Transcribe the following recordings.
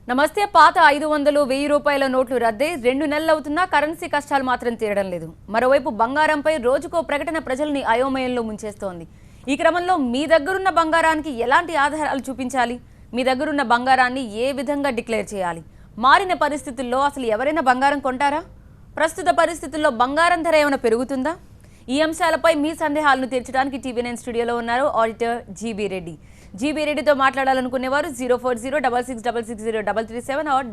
నమస్తే. పాత 500, 1000 రూపాయల నోట్లు రద్దే 2 నెలలు అవుతున్నా కరెన్సీ కష్టాలు మాత్రం తీరడం లేదు. మరోవైపు బంగారంపై రోజుకో ప్రకటన ప్రజల్ని అయోమయంలో ముంచేస్తోంది. ఈ క్రమంలో మీ దగ్గరున్న బంగారానికి ఎలాంటి ఆధారాలు చూపించాలి? మీ దగ్గరున్న బంగారాన్ని ఏ విధంగా డిక్లేర్ చేయాలి? మారిన పరిస్థితుల్లో అసలు ఎవరైనా బంగారం కొంటారా? ప్రస్తుత పరిస్థితుల్లో బంగారం ధర ఏమైనా పెరుగుతుందా? ఈ అంశాలపై మీ సందేహాలను తీర్చడానికి TV9 స్టూడియోలో ఉన్నారు ఆడిటర్ జీబీ రెడ్డి. జీబీ రెడ్డితో మాట్లాడాలనుకునేవారు 0406660337 ఆర్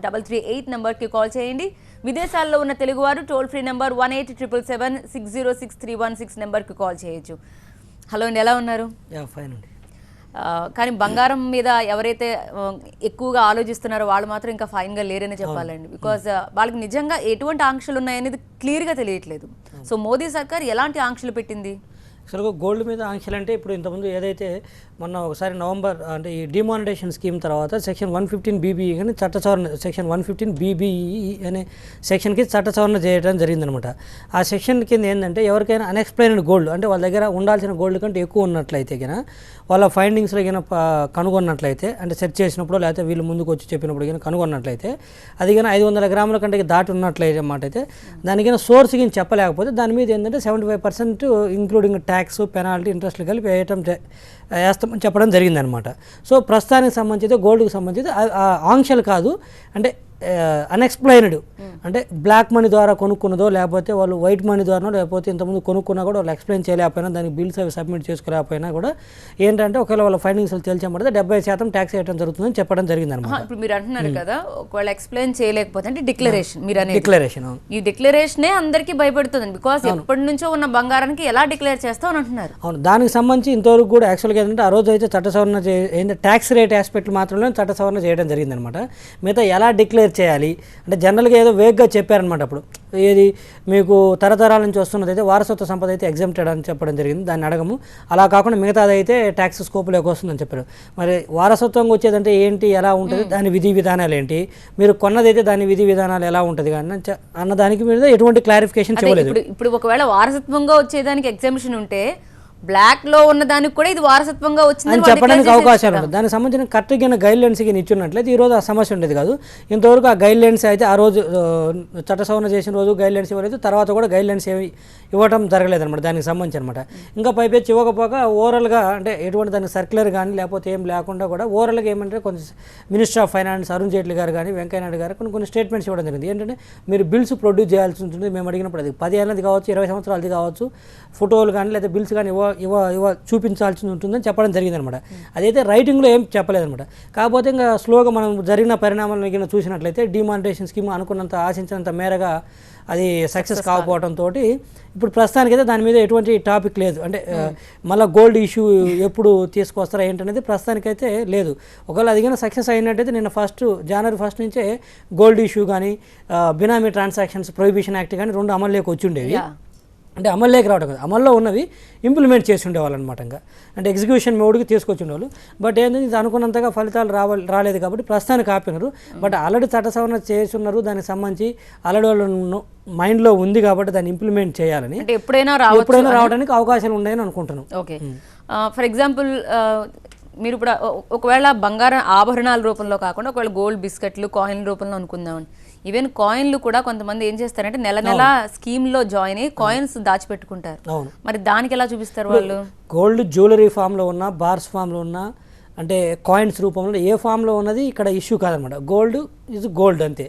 338 నంబర్కి కాల్ చేయండి. విదేశాల్లో ఉన్న తెలుగువారు టోల్ ఫ్రీ నెంబర్ 1877760631 నెంబర్కి కాల్ చేయొచ్చు. హలో అండి, ఎలా ఉన్నారు? ఫైన్ అండి. కానీ బంగారం మీద ఎవరైతే ఎక్కువగా ఆలోచిస్తున్నారో వాళ్ళు మాత్రం ఇంకా ఫైన్గా లేరని చెప్పాలండి. బికాజ్ వాళ్ళకి నిజంగా ఎటువంటి ఆంక్షలు ఉన్నాయనేది క్లియర్గా తెలియట్లేదు. సో మోదీ సర్కార్ ఎలాంటి ఆంక్షలు పెట్టింది? అసలు గోల్డ్ మీద ఆంక్షలు అంటే ఇప్పుడు ఇంతకుముందు ఏదైతే మొన్న ఒకసారి నవంబర్ అంటే ఈ డిమానిటైజేషన్ స్కీమ్ తర్వాత సెక్షన్ 115 BBE కానీ చట్ట సవరణ సెక్షన్ 115 BBE అనే సెక్షన్కి చట్ట సవరణ చేయడం జరిగిందనమాట. ఆ సెక్షన్ కింద ఏంటంటే ఎవరికైనా అన్ఎక్స్ప్లెయిన్డ్ గోల్డ్ అంటే వాళ్ళ దగ్గర ఉండాల్సిన గోల్డ్ కంటే ఎక్కువ ఉన్నట్లయితే కన్నా వాళ్ళ ఫైండింగ్స్లో కన్నా కనుగొన్నట్లయితే అంటే సెర్చ్ చేసినప్పుడు లేకపోతే వీళ్ళు ముందుకు వచ్చి చెప్పినప్పుడు కన్నా కనుగొన్నట్లయితే అది కానీ 500 గ్రాముల కంటే దాటి ఉన్నట్లయితే అన్నమాట అయితే దానికైనా సోర్స్ కింద చెప్పలేకపోతే దాని మీద ఏంటంటే 75% ఇంక్లూడింగ్ ట్యాక్స్ పెనాల్టీ ఇంట్రెస్ట్లు కలిపి వేస్తామని చెప్పడం జరిగిందనమాట. సో ప్రస్తుతానికి సంబంధించి గోల్డ్కి సంబంధించి ఆంక్షలు కాదు, అంటే అన్ఎక్స్ప్లెయిన్డ్ అంటే బ్లాక్ మనీ ద్వారా కొనుక్కున్నదో లేకపోతే వాళ్ళు వైట్ మనీ ద్వారానో లేకపోతే ఇంతకుముందు కొనుక్కున్నా కూడా వాళ్ళు ఎక్స్ప్లెయిన్ చేయలేకపోయినా దానికి బిల్స్ అవి సబ్మిట్ చేసుకోలేకపోయినా కూడా ఏంటంటే ఒకవేళ వాళ్ళ ఫైండింగ్స్ తెలియబడితే 70% ట్యాక్స్ వేయడం జరుగుతుందని చెప్పడం జరిగిందనమాట. ఇప్పుడు మీరు అంటున్నారు కదా ఒకవేళ ఎక్స్ప్లెయిన్ చేయలేకపోతే అంటే డిక్లరేషన్ ఈ డిక్లరేషనే అందరికీ భయపడుతుంది. బికాస్ ఎప్పటి నుంచో ఉన్న బంగారానికి ఎలా డిక్లేర్ చేస్తాం అని అంటున్నారు. అవును, దానికి సంబంధించి ఇంతవరకు కూడా యాక్చువల్గా ఏంటంటే ఆ రోజు అయితే చట్ట సవరణ ఏంటంటే ట్యాక్స్ రేట్ ఆస్పెక్ట్ మాత్రమే చట్ట సవరణ చేయడం జరిగిందనమాట. మిగతా ఎలా డిక్లేర్ చేయాలి అంటే జనరల్గా ఏదో వేగ్గా చెప్పారనమాట. అప్పుడు ఏది మీకు తరతరాల నుంచి వస్తున్నది అయితే వారసత్వ సంపద అయితే ఎగ్జామ్టెడ్ అని చెప్పడం జరిగింది, దాన్ని అడగము. అలా కాకుండా మిగతాది అయితే ట్యాక్స్ స్కోప్లోకి వస్తుందని చెప్పారు. మరి వారసత్వంగా వచ్చేదంటే ఏంటి, ఎలా ఉంటుంది, దాని విధి విధానాలు ఏంటి, మీరు కొన్నదైతే దాని విధి విధానాలు ఎలా ఉంటుంది కానీ అన్నదానికి మీద ఎటువంటి క్లారిఫికేషన్ చెప్పలేదు. ఇప్పుడు ఒకవేళ వారసత్వంగా వచ్చేదానికి ఎగ్జామ్షన్ ఉంటే బ్లాక్ లో ఉన్న దానికి కూడా ఇది వారసత్వంగా వచ్చిందని చెప్పడానికి అవకాశాలు ఉంటుంది. దానికి సంబంధించిన కరెక్ట్గా గైడ్ లైన్స్ ఇచ్చినట్లయితే ఈ రోజు ఆ సమస్య ఉండేది కాదు. ఇంతవరకు ఆ గైడ్ లైన్స్ అయితే ఆ రోజు చట్ట సవరణ చేసిన రోజు గైడ్ లైన్స్ ఇవ్వలేదు, తర్వాత కూడా గైడ్ లైన్స్ ఏమి ఇవ్వడం జరగలేదు అనమాట దానికి సంబంధించి అనమాట. ఇంకా పైపెచ్చి ఇవ్వకపోగా ఓవరాల్గా అంటే ఎటువంటి దానికి సర్క్యులర్ కానీ లేకపోతే ఏం లేకుండా కూడా ఓవరాల్గా ఏమంటే కొంచెం minister of finance Arun Jaitley గారు కానీ వెంకయ్యనాయుడు గారు కొన్ని స్టేట్మెంట్స్ ఇవ్వడం జరిగింది. ఏంటంటే మీరు బిల్స్ ప్రొడ్యూస్ చేయాల్సి ఉంటుంది. మేము అడిగినప్పుడు అది 10 ఏళ్ళది కావచ్చు, 20 సంవత్సరాలది కావచ్చు, ఫోటోలు కానీ లేదా బిల్స్ కానీ ఇవ చూపించాల్సి ఉంటుందని చెప్పడం జరిగిందనమాట. అదైతే రైటింగ్లో ఏం చెప్పలేదనమాట. కాకపోతే ఇంకా స్లోగా మనం జరిగిన పరిణామాలను చూసినట్లయితే డిమానిటైజేషన్ స్కీమ్ అనుకున్నంత ఆశించినంత మేరగా అది సక్సెస్ కాకపోవడంతో ఇప్పుడు ప్రస్తుతానికైతే దాని మీద ఎటువంటి టాపిక్ లేదు. అంటే మళ్ళీ గోల్డ్ ఇష్యూ ఎప్పుడు తీసుకొస్తారా ఏంటనేది ప్రస్తుతానికైతే లేదు. ఒకవేళ అది కానీ సక్సెస్ అయినట్టయితే నిన్న జనవరి 1 నుంచే గోల్డ్ ఇష్యూ కానీ బినామీ ట్రాన్సాక్షన్స్ ప్రొహిబిషన్ యాక్ట్ కానీ 2 అమల్లోకి వచ్చి ఉండేవి. అంటే అమల్లోకి రావడం కదా, అమల్లో ఉన్నవి ఇంప్లిమెంట్ చేసి ఉండేవాళ్ళు అనమాట. ఇంకా అంటే ఎగ్జిక్యూషన్ మోడ్కి తీసుకొచ్చి ఉండేవాళ్ళు. బట్ ఏంటంటే ఇది అనుకున్నంతగా ఫలితాలు రాలేదు కాబట్టి ప్రస్తుతానికి ఆపినారు. బట్ ఆల్రెడీ చట్ట సవరణ చేస్తున్నారు, దానికి సంబంధించి ఆల్రెడీ వాళ్ళు మైండ్లో ఉంది కాబట్టి దాన్ని ఇంప్లిమెంట్ చేయాలని ఎప్పుడైనా రావడానికి అవకాశాలు ఉన్నాయని అనుకుంటున్నాను. ఓకే, ఫర్ ఎగ్జాంపుల్ మీరు ఇప్పుడు ఒకవేళ బంగారం ఆభరణాల రూపంలో కాకుండా ఒకవేళ గోల్డ్ బిస్కెట్లు కాయిన్ రూపంలో అనుకుందామని, ఈవెన్ కాయిన్లు కూడా కొంతమంది ఏం చేస్తారంటే నెల నెల స్కీమ్ లో జాయిన్ అయ్యి కాయిన్స్ దాచిపెట్టుకుంటారు. మరి దానికి ఎలా చూపిస్తారు వాళ్ళు? గోల్డ్ జ్యువెలరీ ఫామ్ లో ఉన్నా, బార్స్ ఫామ్ లో ఉన్నా, అంటే కాయిన్స్ రూపంలో ఏ ఫామ్లో ఉన్నది ఇక్కడ ఇష్యూ కాదనమాట. గోల్డ్ ఈజ్ గోల్డ్ అంతే.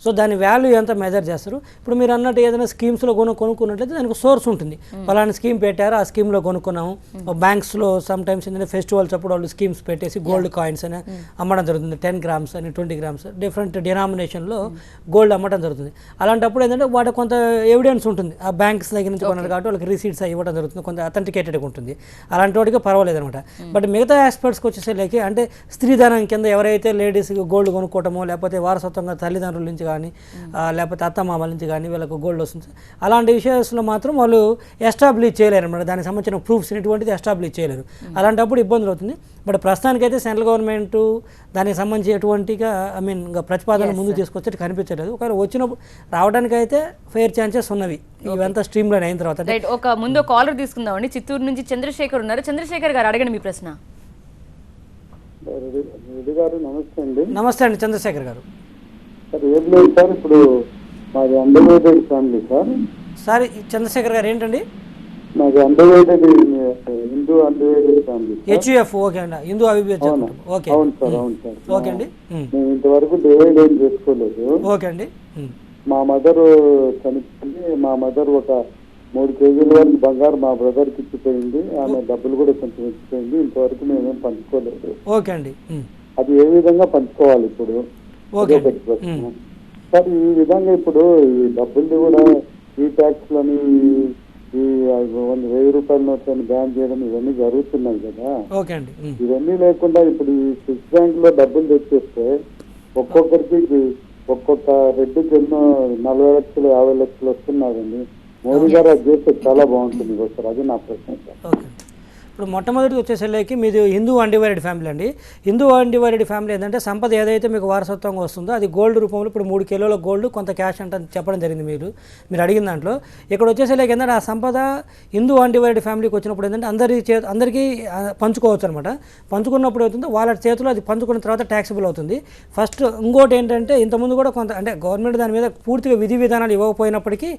సో దాని వాల్యూ ఎంత మెజర్ చేస్తారు. ఇప్పుడు మీరు అన్నట్టు ఏదైనా స్కీమ్స్లో కొనుక్కున్నట్లయితే దానికి సోర్స్ ఉంటుంది. పలానా స్కీమ్ పెట్టారు, ఆ స్కీమ్లో కొనుక్కున్నాము. బ్యాంక్స్లో సమ్ టైమ్స్ ఏంటంటే ఫెస్టివల్స్ అప్పుడు వాళ్ళు స్కీమ్స్ పెట్టేసి గోల్డ్ కాయిన్స్ అని అమ్మడం జరుగుతుంది. 10 గ్రామ్స్ అని 20 గ్రామ్స్ డిఫరెంట్ డినామినేషన్లో గోల్డ్ అమ్మడం జరుగుతుంది. అలాంటప్పుడు ఏంటంటే వాటి కొంత ఎవిడెన్స్ ఉంటుంది. ఆ బ్యాంక్స్ దగ్గర నుంచి కొన్నారు కాబట్టి వాళ్ళకి రిసీట్స్ ఇవ్వడం జరుగుతుంది, కొంత అథెంటికేటెడ్గా ఉంటుంది. అలాంటి వాటికి పర్వాలేదు అనమాట. బట్ మిగతా ఆస్పెక్ట్స్కి వచ్చేసరికి అంటే స్త్రీధనం కింద ఎవరైతే లేడీస్ గోల్డ్ కొనుక్కోవటమో లేకపోతే వారసత్వంగా తల్లిదండ్రుల నుంచి కానీ లేకపోతే అత్తమామల నుంచి కానీ వీళ్ళకు గోల్డ్ వస్తుంది, అలాంటి విషయాల్లో మాత్రం వాళ్ళు ఎస్టాబ్లిష్ చేయలేరు అనమాట. దానికి సంబంధించిన ప్రూఫ్స్ ఎటువంటిది ఎస్టాబ్లిష్ చేయలేరు. అలాంటప్పుడు ఇబ్బందులు అవుతుంది. బట్ ప్రస్తుతానికైతే సెంట్రల్ గవర్నమెంట్ దానికి సంబంధించి ఎటువంటిగా ఇంకా ప్రతిపాదన ముందు తీసుకొచ్చేది కనిపించలేదు. ఒకవేళ వచ్చినప్పుడు రావడానికైతే ఫెయిర్ ఛాన్సెస్ ఉన్నవి ఇవంతా స్ట్రీమ్ లైన్ అయిన తర్వాత. ఒక ముందు కాలర్ తీసుకుందామండి. చిత్తూరు నుంచి చంద్రశేఖర్ ఉన్నారు. చంద్రశేఖర్ గారు అడగండి మీ ప్రశ్న. రెడ్డి గారు నమస్తే అండి. నమస్తే అండి చంద్రశేఖర్ గారు. సార్ ఏం లేదు సార్, ఇప్పుడు మాది అండర్వేటెడ్ ఫ్యామిలీ సార్. సార్ చంద్రశేఖర్ గారు ఏంటండి? మాది అండర్వేటెడ్ హిందూ అండర్వేటెడ్ ఫ్యామిలీ. హెచ్యుఎఫ్ ఓకే అండి, హిందూ అభివృద్ధి. ఓకే అవును సార్, అవును సార్. ఓకే అండి. మేము ఇంతవరకు డివైడ్ ఏం చేసుకోలేదు. ఓకే అండి. మా మదర్ చనిపోయింది. మా మదర్ ఒక 3 కేజీల వరకు బంగారు మా బ్రదర్కి ఇచ్చిపోయింది. ఆమె డబ్బులు కూడా కొంచెం ఇచ్చిపోయింది. ఇంతవరకు మేమేం పంచుకోలేదు. ఓకే అండి. అది ఏ విధంగా పంచుకోవాలి ఇప్పుడు? ఓకే సార్ ఈ విధంగా ఇప్పుడు ఈ డబ్బుల్ని కూడా ఈ ట్యాక్స్లని ఈ 1000 రూపాయల నోట్లని బ్యాన్ చేయడం ఇవన్నీ జరుగుతున్నాయి కదా. ఓకే అండి. ఇవన్నీ లేకుండా ఇప్పుడు ఈ స్విస్ బ్యాంక్ లో డబ్బులు తెచ్చేస్తే ఒక్కొక్కరికి ఒక్కొక్క రెడ్డికి ఎన్నో 40 లక్షలు 50 లక్షలు వస్తున్నారండి. మోదీ గారు అది చేస్తే చాలా బాగుంటుంది సార్. అది నా ప్రశ్న సార్. ఓకే, ఇప్పుడు మొట్టమొదటి వచ్చేసరికి మీది హిందూ అన్డివైడెడ్ ఫ్యామిలీ అండి. హిందూ అన్డివైడెడ్ ఫ్యామిలీ ఏంటంటే సంపద ఏదైతే మీకు వారసత్వంగా వస్తుందో అది గోల్డ్ రూపంలో ఇప్పుడు 3 కిలోల గోల్డ్ కొంత క్యాష్ అంటే చెప్పడం జరిగింది మీరు అడిగిన దాంట్లో. ఇక్కడ వచ్చేసరికి ఏంటంటే ఆ సంపద హిందూ అన్డివైడెడ్ ఫ్యామిలీకి వచ్చినప్పుడు ఏంటంటే అందరికీ పంచుకోవచ్చు అనమాట. పంచుకున్నప్పుడు అవుతుందో వాళ్ళ చేతిలో అది పంచుకున్న తర్వాత ట్యాక్సిబుల్ అవుతుంది ఫస్ట్. ఇంకోటి ఏంటంటే ఇంతకుముందు కూడా కొంత అంటే గవర్నమెంట్ దాని మీద పూర్తిగా విధి విధానాలు ఇవ్వకపోయినప్పటికీ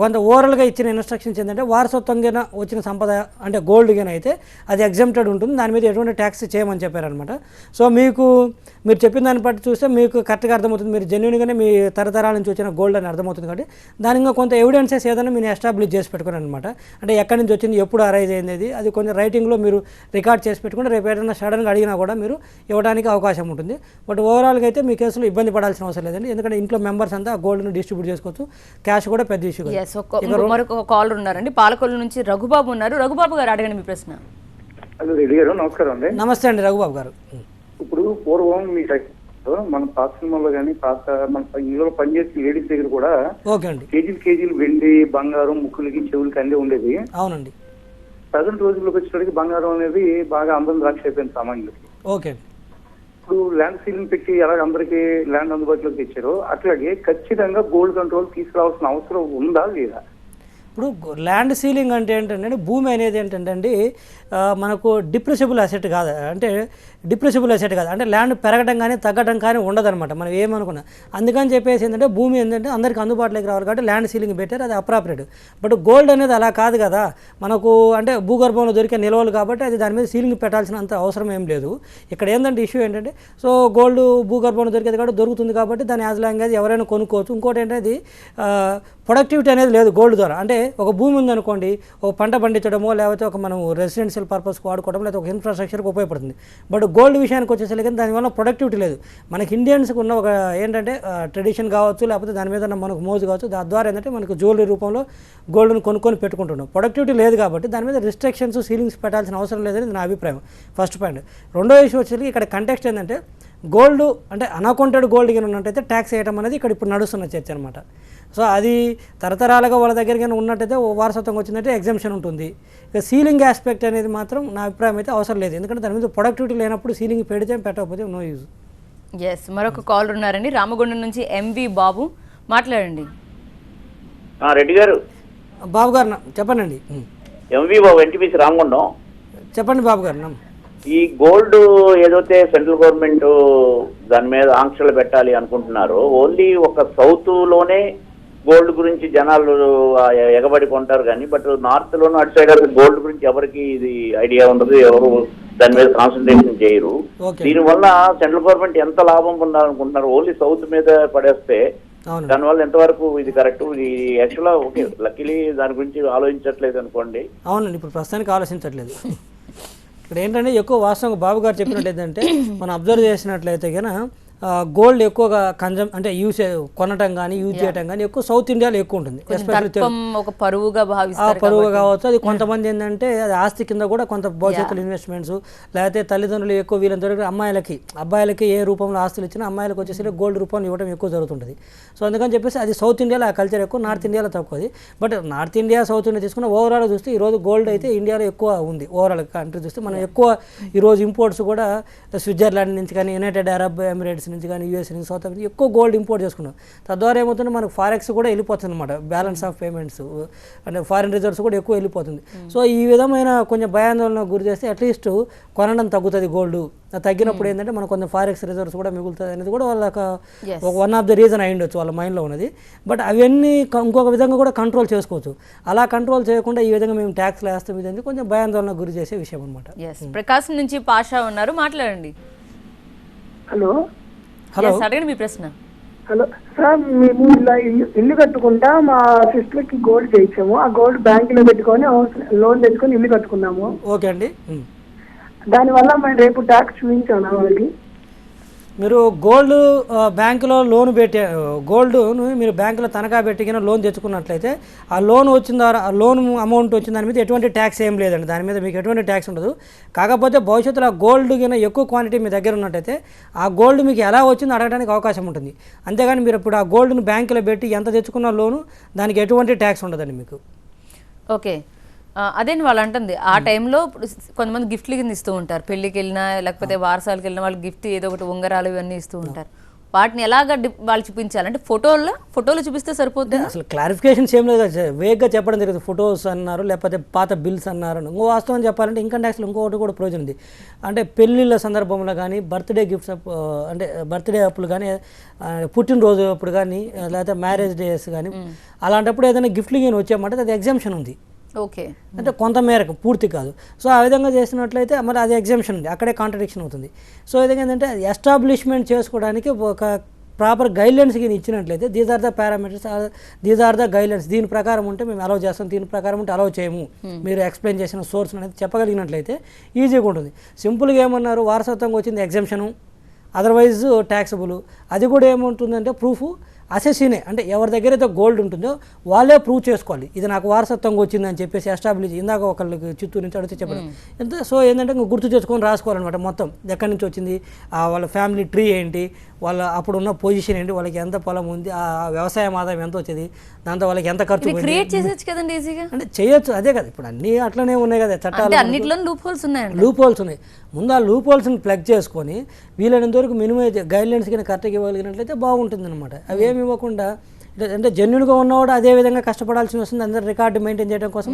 కొంత ఓవరాల్గా ఇచ్చిన ఇన్స్ట్రక్షన్స్ ఏంటంటే వారసత్వంగా వచ్చిన సంపద అంటే గోల్డ్ గిన అయితే అది ఎగ్జామ్టెడ్ ఉంటుంది, దాని మీద ఎటువంటి ట్యాక్స్ చేయమని చెప్పారనమాట. సో మీరు చెప్పిన దాన్ని బట్టి చూస్తే మీకు కరెక్ట్గా అర్థమవుతుంది, మీరు జెన్యున్గానే మీ తరతరాల నుంచి వచ్చిన గోల్డ్ అని అర్థమవుతుంది. కాబట్టి దాని ఇంకా కొంత ఎవిడెన్సెస్ ఏదైనా మీరు ఎస్టాబ్లిష్ చేసి పెట్టుకున్నారు అనమాట. అంటే ఎక్కడి నుంచి వచ్చింది, ఎప్పుడు అరైజ్ అయింది, అది కొంచెం రైటింగ్లో మీరు రికార్డ్ చేసి పెట్టుకుంటే రేపు ఏదైనా సడన్గా అడిగినా కూడా మీరు ఇవ్వడానికి అవకాశం ఉంటుంది. బట్ ఓవరాల్గా అయితే మీ కేసులో ఇబ్బంది పడాల్సిన అవసరం లేదండి, ఎందుకంటే ఇంట్లో మెంబర్స్ అంతా గోల్డ్ను డిస్ట్రిబ్యూట్ చేసుకోవచ్చు. క్యాష్ కూడా పెద్ద ఇష్యూ. మరొక కాలర్ ఉన్నారండి, పాలకొల్లు నుంచి రఘుబాబు ఉన్నారు. రఘుబాబు గారు అడగండి మీ ప్రశ్న. హలో రెడ్డి గారు, నమస్కారం అండి. నమస్తే అండి రఘుబాబు గారు. ఇప్పుడు పూర్వం మీ మన పాత సినిమాలో కానీ పాత మన ఇందులో పనిచేసే లేడీస్ దగ్గర కూడా ఓకే అండి కేజీలు వెండి బంగారం ముక్కులకి చెవులకి అన్నీ ఉండేది. అవునండి. ప్రజెంట్ రోజుల్లోకి వచ్చేటికి బంగారం అనేది బాగా అందరం ద్రాక్ష అయిపోయింది సామాన్యులకి. ఓకే. ఇప్పుడు ల్యాండ్ సీలింగ్ పెట్టి ఎలాగ అందరికీ ల్యాండ్ అందుబాటులోకి తెచ్చారో అట్లాగే ఖచ్చితంగా గోల్డ్ కంట్రోల్ తీసుకురావాల్సిన అవసరం ఉందా లేదా? ఇప్పుడు ల్యాండ్ సీలింగ్ అంటే ఏంటంటే భూమి అనేది ఏంటంటే మనకు డిప్రెసిబుల్ అసెట్ కాదు, అంటే ల్యాండ్ పెరగడం కానీ తగ్గడం కానీ ఉండదన్నమాట మనం ఏమనుకున్నా. అందుకని చెప్పేసి ఏంటంటే భూమి ఏంటంటే అందరికీ అందుబాటులోకి రావాలి కాబట్టి ల్యాండ్ సీలింగ్ పెట్టారు, అది అప్రాపరేట్. బట్ గోల్డ్ అనేది అలా కాదు కదా, మనకు అంటే భూగర్భంలో దొరికే నిల్వలు కాబట్టి అది దాని మీద సీలింగ్ పెట్టాల్సినంత అవసరం ఏం లేదు. ఇక్కడ ఏంటంటే ఇష్యూ ఏంటంటే సో గోల్డ్ భూగర్భంలో దొరికేది కాబట్టి దొరుకుతుంది కాబట్టి దాని యాజ్ లాంగ్ యాజ్ ఎవరైనా కొనుక్కోవచ్చు. ఇంకోటి ఏంటంటే ప్రొడక్టివిటీ అనేది లేదు గోల్డ్ ద్వారా. అంటే ఒక భూమి ఉందనుకోండి, ఒక పంట పండించడమో లేకపోతే ఒక మనం రెసిడెన్షియల్ పర్పస్కి వాడుకోవడం లేకపోతే ఒక ఇన్ఫ్రాస్ట్రక్చర్కి ఉపయోగపడుతుంది. బట్ గోల్డ్ విషయానికి వచ్చేసరికి దానివల్ల ప్రొడక్టివిటీ లేదు. మనకి ఇండియన్స్కి ఉన్న ఒక ఏంటంటే ట్రెడిషన్ కావచ్చు లేకపోతే దాని మీద మనకు మోజు కావచ్చు, దాని ద్వారా ఏంటంటే మనకు జ్యువెలరీ రూపంలో గోల్డ్ను కొనుక్కొని పెట్టుకుంటున్నాం. ప్రొడక్టివిటీ లేదు కాబట్టి దాని మీద రిస్ట్రిక్షన్స్ సీలింగ్స్ పెట్టాల్సిన అవసరం లేదని నా అభిప్రాయం ఫస్ట్ పాయింట్. రెండో ఇష్యూ వచ్చేసరికి ఇక్కడ కంటెక్స్ట్ ఏంటంటే గోల్డ్ అంటే అన్అకౌంటెడ్ గోల్డ్ కింద ఉన్నట్టయితే ట్యాక్స్ వేయడం అనేది ఇక్కడ ఇప్పుడు నడుస్తున్న చర్చ అనమాట. సో అది తరతరాలుగా వాళ్ళ దగ్గర ఉన్నట్టయితే వారసత్వం వచ్చిందంటే ఎగ్జామ్షన్ ఉంటుంది. ఇక సీలింగ్ ఆస్పెక్ట్ అనేది మాత్రం నా అభిప్రాయం అయితే అవసరం లేదు, ఎందుకంటే దాని మీద ప్రొడక్టివిటీ లేనప్పుడు సీలింగ్ పెడితే పెట్టకపోతే నో యూజ్. ఎస్, మరొక కాల్ ఉన్నారండి రామగుండం నుంచి ఎంవి బాబు, మాట్లాడండి. రెడ్డి గారు. బాబు గారు చెప్పండి. ఎంవి బాబు, ఎన్టీపీసీ రామగుండం. చెప్పండి బాబు గారు. ఈ గోల్డ్ ఏదైతే సెంట్రల్ గవర్నమెంట్ దాని మీద ఆంక్షలు పెట్టాలి అనుకుంటున్నారో ఓన్లీ ఒక సౌత్ లోనే గోల్డ్ గురించి జనాలు ఎగబడి కొంటారు కానీ బట్ నార్త్ లోను అటు సైడ్ గోల్డ్ గురించి ఎవరికి ఇది ఐడియా ఉండదు, ఎవరు దాని మీద కాన్సన్ట్రేషన్ చేయరు. దీనివల్ల సెంట్రల్ గవర్నమెంట్ ఎంత లాభం పొందాలనుకుంటున్నారు? ఓన్లీ సౌత్ మీద పడేస్తే దానివల్ల ఎంతవరకు ఇది కరెక్ట్? ఇది యాక్చువల్గా ఓకే, లక్కీలీ దాని గురించి ఆలోచించట్లేదు అనుకోండి. అవునండి, ఇప్పుడు ప్రస్తుతానికి ఆలోచించట్లేదు. ఇక్కడ ఏంటంటే ఎక్కువ వాస్తవంగా బాబు గారు చెప్పినట్టు ఏంటంటే మనం అబ్జర్వ్ చేసినట్లయితే కనుక గోల్డ్ ఎక్కువగా అంటే యూజ్ కొనటం కానీ యూజ్ చేయటం కానీ ఎక్కువ సౌత్ ఇండియాలో ఎక్కువ ఉంటుంది. ఒక పరువుగా కావచ్చు. అది కొంతమంది ఏంటంటే అది ఆస్తి కింద కూడా కొంత భవిష్యత్తులో ఇన్వెస్ట్మెంట్స్ లేకపోతే తల్లిదండ్రులు ఎక్కువ వీళ్ళని దొరికి అబ్బాయిలకి ఏ రూపంలో ఆస్తులు ఇచ్చినా అమ్మాయిలకు వచ్చేసరికి గోల్డ్ రూపంలో ఇవ్వడం ఎక్కువ జరుగుతుంటుంది. సో అందుకని చెప్పేసి అది సౌత్ ఇండియాలో ఆ కల్చర్ ఎక్కువ, నార్త్ ఇండియాలో తక్కువది. But north India south India తీసుకున్న ఓవరాల్ చూస్తే ఈరోజు గోల్డ్ అయితే ఇండియాలో ఎక్కువ ఉంది. ఓవరాల్ కంట్రీ చూస్తే మనం ఎక్కువ ఈరోజు ఇంపోర్ట్స్ కూడా స్విట్జర్లాండ్ నుంచి కానీ యునైటెడ్ అరబ్ ఎమిరేట్స్ నుంచి కానీ యూఎస్ నుంచి సౌత్ ఆఫ్రికా ఎక్కువ గోల్డ్ ఇంపోర్ట్ చేసుకున్నాం. తద్వారా ఏమవుతుంటే మనకు ఫారెక్స్ కూడా వెళ్ళిపోతుంది అనమాట, బ్యాలెన్స్ ఆఫ్ పేమెంట్స్ అంటే ఫారిన్ రిజర్వ్స్ కూడా ఎక్కువ వెళ్ళిపోతుంది. సో ఈ విధమైన కొంచెం భయాందోళన గురి చేస్తే అట్లీస్ట్ కొనడం తగ్గుతుంది గోల్డ్. తగ్గినప్పుడు ఏంటంటే మనకు కొంచెం ఫారెక్స్ రిజర్వ్స్ కూడా మిగులుతుంది అనేది కూడా వాళ్ళ ఒక వన్ ఆఫ్ ద రీజన్ అయి ఉండొచ్చు వాళ్ళ మైండ్లో ఉన్నది. బట్ అవన్నీ ఇంకొక విధంగా కూడా కంట్రోల్ చేసుకోవచ్చు. అలా కంట్రోల్ చేయకుండా ఈ విధంగా మేము ట్యాక్స్లు వేస్తాం, ఇది కొంచెం భయాందోళన గురి చేసే విషయం అనమాట. ప్రకాశం నుంచి పాషా ఉన్నారు, మాట్లాడండి. హలో హలో అడగండి మీ ప్రశ్న. హలో సార్, మేము ఇలా ఇల్లు కట్టుకుంటా మా సిస్టర్ కి గోల్డ్ చేయించాము. ఆ గోల్డ్ బ్యాంకులో పెట్టుకొని లోన్ తెచ్చుకొని ఇల్లు కట్టుకున్నాము. ఓకే అండి. దానివల్ల మేము రేపు ట్యాక్స్ చూపించాను వాళ్ళకి. మీరు గోల్డ్ బ్యాంకులో లోన్ పెట్టే గోల్డ్ను మీరు బ్యాంకులో తనఖా పెట్టిన లోన్ తెచ్చుకున్నట్లయితే ఆ లోన్ వచ్చిన ద్వారా ఆ లోన్ అమౌంట్ వచ్చిన దాని మీద ఎటువంటి ట్యాక్స్ ఏం లేదండి, దాని మీద మీకు ఎటువంటి ట్యాక్స్ ఉండదు. కాకపోతే భవిష్యత్తులో ఆ గోల్డ్ కింద ఎక్కువ క్వాంటిటీ మీ దగ్గర ఉన్నట్టయితే ఆ గోల్డ్ మీకు ఎలా వచ్చిందో అడగడానికి అవకాశం ఉంటుంది. అంతేగాని మీరు ఇప్పుడు ఆ గోల్డ్ను బ్యాంకులో పెట్టి ఎంత తెచ్చుకున్న లోను దానికి ఎటువంటి ట్యాక్స్ ఉండదండి మీకు. ఓకే, అదే వాళ్ళు అంటుంది ఆ టైంలో కొంతమంది గిఫ్ట్లు కింద ఇస్తూ ఉంటారు, పెళ్ళికి వెళ్ళినా లేకపోతే వారసాలకు వెళ్ళినా వాళ్ళు గిఫ్ట్ ఏదో ఒకటి ఉంగరాలు ఇవన్నీ ఇస్తూ ఉంటారు. వాటిని ఎలాగ వాళ్ళు చూపించాలంటే ఫోటోలు చూపిస్తే సరిపోతుంది. అసలు క్లారిఫికేషన్స్ ఏం లేదు, వేగ్గా చెప్పడం జరిగింది. ఫొటోస్ అన్నారు, లేకపోతే పాత బిల్స్ అన్నారు. ఇంకో వాస్తవం చెప్పాలంటే ఇన్కమ్ ట్యాక్స్లో ఇంకొకటి కూడా ప్రయోజనం ఉంది. అంటే పెళ్ళిళ్ళ సందర్భంలో కానీ, బర్త్డే గిఫ్ట్స్ అంటే బర్త్డే అప్పుడు కానీ, పుట్టినరోజు అప్పుడు కానీ, లేకపోతే మ్యారేజ్ డేస్ కానీ అలాంటప్పుడు ఏదైనా గిఫ్ట్లు కానీ వచ్చామంటే అది ఎగ్జామ్షన్ ఉంది. ఓకే, అంటే కొంత మేరకు, పూర్తి కాదు. సో ఆ విధంగా చేసినట్లయితే మరి అది ఎగ్జామ్షన్ ఉంది, అక్కడే కాంట్రడిక్షన్ అవుతుంది. సో ఈ విధంగా ఏంటంటే ఎస్టాబ్లిష్మెంట్ చేసుకోవడానికి ఒక ప్రాపర్ గైడ్లైన్స్ కింద ఇచ్చినట్లయితే these are the parameters, these are the guidelines, దీని ప్రకారం ఉంటే మేము అలౌ చేస్తాం, దీని ప్రకారం ఉంటే అలౌ చేయము, మీరు ఎక్స్ప్లెయిన్ చేసిన సోర్స్ అనేది చెప్పగలిగినట్లయితే ఈజీగా ఉంటుంది. సింపుల్గా ఏమన్నారు, వారసత్వంగా వచ్చింది ఎగ్జామ్షను, అదర్వైజ్ ట్యాక్సబుల్. అది కూడా ఏముంటుందంటే ప్రూఫ్ అసెసినే, అంటే ఎవరి దగ్గర అయితే గోల్డ్ ఉంటుందో వాళ్ళే ప్రూవ్ చేసుకోవాలి, ఇది నాకు వారసత్వంగా వచ్చిందని చెప్పేసి ఎస్టాబ్లిష్. ఇందాక ఒకళ్ళకి చిత్తూరు నుంచి అడిగితే చెప్పడం ఎంత. సో ఏంటంటే గుర్తు చేసుకొని రాసుకోవాలన్నమాట మొత్తం, ఎక్కడి నుంచి వచ్చింది, వాళ్ళ ఫ్యామిలీ ట్రీ ఏంటి, వాళ్ళ అప్పుడున్న పొజిషన్ ఏంటి, వాళ్ళకి ఎంత పొలం ఉంది, ఆ వ్యవసాయం ఆదాయం ఎంత వచ్చేది, దాంతో వాళ్ళకి ఎంత ఖర్చు క్రియేట్ చేసేచ్చు కదండి ఈజీగా. అంటే చేయొచ్చు, అదే కదా ఇప్పుడు అన్నీ అట్లనే ఉన్నాయి కదా చట్టాలు, అన్నిట్లో లూప్ హోల్స్ ఉన్నాయి. లూప్ హోల్స్ ఉన్నాయి. ముందు ఆ లూప్ హోల్స్ని ప్లగ్ చేసుకొని వీలైనంత వరకు మినిమం గైడ్లైన్స్ కింద కరెక్ట్గా ఇవ్వగలిగినట్లయితే బాగుంటుంది అనమాట. అవి ఏమి ఇవ్వకుండా అంటే జెన్యున్గా ఉన్నవాడు అదే విధంగా కష్టపడాల్సి వస్తుంది, అందరూ రికార్డు మెయింటైన్ చేయడం కోసం.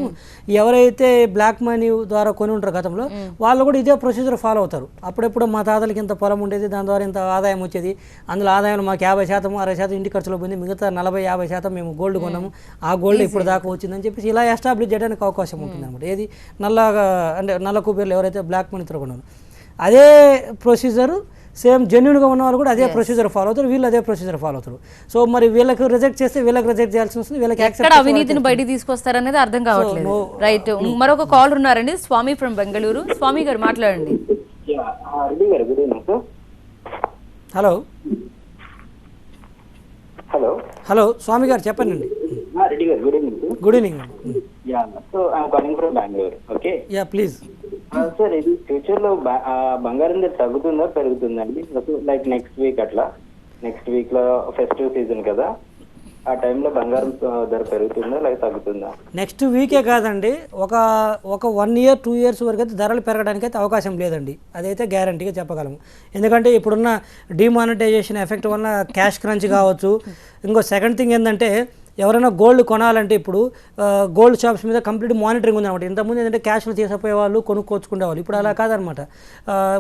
ఎవరైతే బ్లాక్ మనీ ద్వారా కొని ఉంటారో గతంలో వాళ్ళు కూడా ఇదే ప్రొసీజర్ ఫాలో అవుతారు. అప్పుడెప్పుడు మా తాతలకి ఇంత పొలం ఉండేది, దాని ద్వారా ఇంత ఆదాయం వచ్చేది, అందులో ఆదాయం మాకు 50%, 60% ఇంటి ఖర్చులో పోయింది, మిగతా 40-50% మేము గోల్డ్ కొన్నాము, ఆ గోల్డ్ ఇప్పుడు దాకా వచ్చిందని చెప్పేసి ఇలా ఎస్టాబ్లిష్ చేయడానికి అవకాశం ఉంటుంది అనమాట. ఏది నల్లగా అంటే నల్ల కూపీర్లు ఎవరైతే బ్లాక్ మనీతో కొన్నారో అదే ప్రొసీజరు సేమ్ జెన్యున్గా ఉన్న వాళ్ళు కూడా అదే ప్రొసీజర్ ఫాలో అవుతారు, వీళ్ళు అదే ప్రొసీజర్ ఫాలో అవుతారు. సో మరి వీళ్ళకి రిజెక్ట్ చేస్తే వీళ్ళకి రిజెక్ట్ చేయాల్సి వస్తుంది, వీళ్ళకి ఎక్కడ అవినీతిని బయటికి తీసుకొస్తారనేది అర్థం కావట్లేదు. రైట్, మరొక కాల్ ఉన్నారండి, స్వామి ఫ్రమ్ బెంగళూరు. స్వామి గారు మాట్లాడండి. హలో హలో హలో స్వామి గారు చెప్పండి. రెడ్డి గారు, good evening. Good evening. So I'm calling from Bengaluru. Okay, yeah please. Sir ఇది ఫ్యూచర్ లో బంగారం ధర తగ్గుతుందా పెరుగుతుందండి? లైక్ నెక్స్ట్ వీక్ అట్లా, నెక్స్ట్ వీక్ లో ఫెస్టివ్ సీజన్ కదా, ఆ టైంలో బంగారం ధర పెరుగుతుందా లేక తగ్గుతుందా? నెక్స్ట్ వీకే కాదండి, ఒక 1 year 2 years వరకు అయితే ధరలు పెరగడానికి అయితే అవకాశం లేదండి, అదైతే గ్యారంటీగా చెప్పగలము. ఎందుకంటే ఇప్పుడున్న డిమానిటైజేషన్ ఎఫెక్ట్ వల్ల క్యాష్ క్రంచ్ కావచ్చు. ఇంకో సెకండ్ థింగ్ ఏంటంటే ఎవరైనా గోల్డ్ కొనాలంటే ఇప్పుడు గోల్డ్ షాప్స్ మీద కంప్లీట్ మానిటరింగ్ ఉందన్నమాట. ఇంతకుముందు ఏంటంటే క్యాష్లో చేసిపోయేవాళ్ళు కొనుక్కొచ్చుకునేవాళ్ళు, ఇప్పుడు అలా కాదనమాట.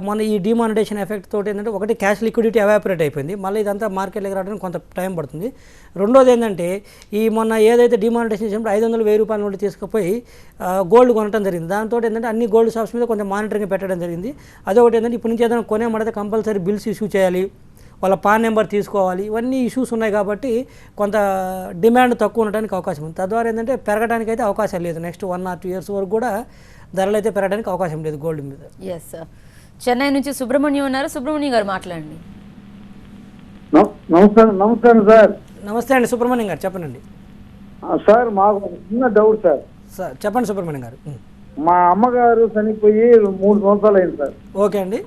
మన ఈ డిమానిటైజేషన్ ఎఫెక్ట్ తోటి ఏంటంటే ఒకటి క్యాష్ లిక్విడిటీ ఎవాపరేట్ అయిపోయింది, మళ్ళీ ఇదంతా మార్కెట్లోకి రావడానికి కొంత టైం పడుతుంది. రెండోది ఏంటంటే ఈ మొన్న ఏదైతే డిమానిటైజేషన్ చేసినప్పుడు 500-1000 రూపాయల నుండి తీసుకుపోయి గోల్డ్ కొనడం జరిగింది. దాంతో ఏంటంటే అన్ని గోల్డ్ షాప్స్ మీద కొంచెం మానిటరింగ్ పెట్టడం జరిగింది. అదొకటి ఏంటంటే ఇప్పుడు నుంచి ఏదైనా కొనేమంటే కంపల్సరీ బిల్స్ ఇష్యూ చేయాలి, వాళ్ళ పాన్ నెంబర్ తీసుకోవాలి, ఇవన్నీ ఇష్యూస్ ఉన్నాయి కాబట్టి కొంత డిమాండ్ తక్కువ ఉండడానికి అవకాశం ఉంది. తద్వారా ఏంటంటే పెరగడానికి అయితే అవకాశం లేదు. నెక్స్ట్ 1 or 2 years వరకు కూడా ధరలు అయితే పెరగడానికి అవకాశం లేదు గోల్డ్ మీద. ఎస్ సార్, చెన్నై నుంచి సుబ్రహ్మణ్యం ఉన్నారు. సుబ్రహ్మణ్యం గారు మాట్లాడండి. నమస్కారం సార్. నమస్తే అండి సుబ్రహ్మణ్యం గారు, చెప్పండి. సార్ మాకు చిన్న డౌట్ సార్. సార్ చెప్పండి సుబ్రహ్మణ్యం గారు. మా అమ్మగారు చనిపోయి 3 సంవత్సరాలు అయింది సార్. ఓకే అండి.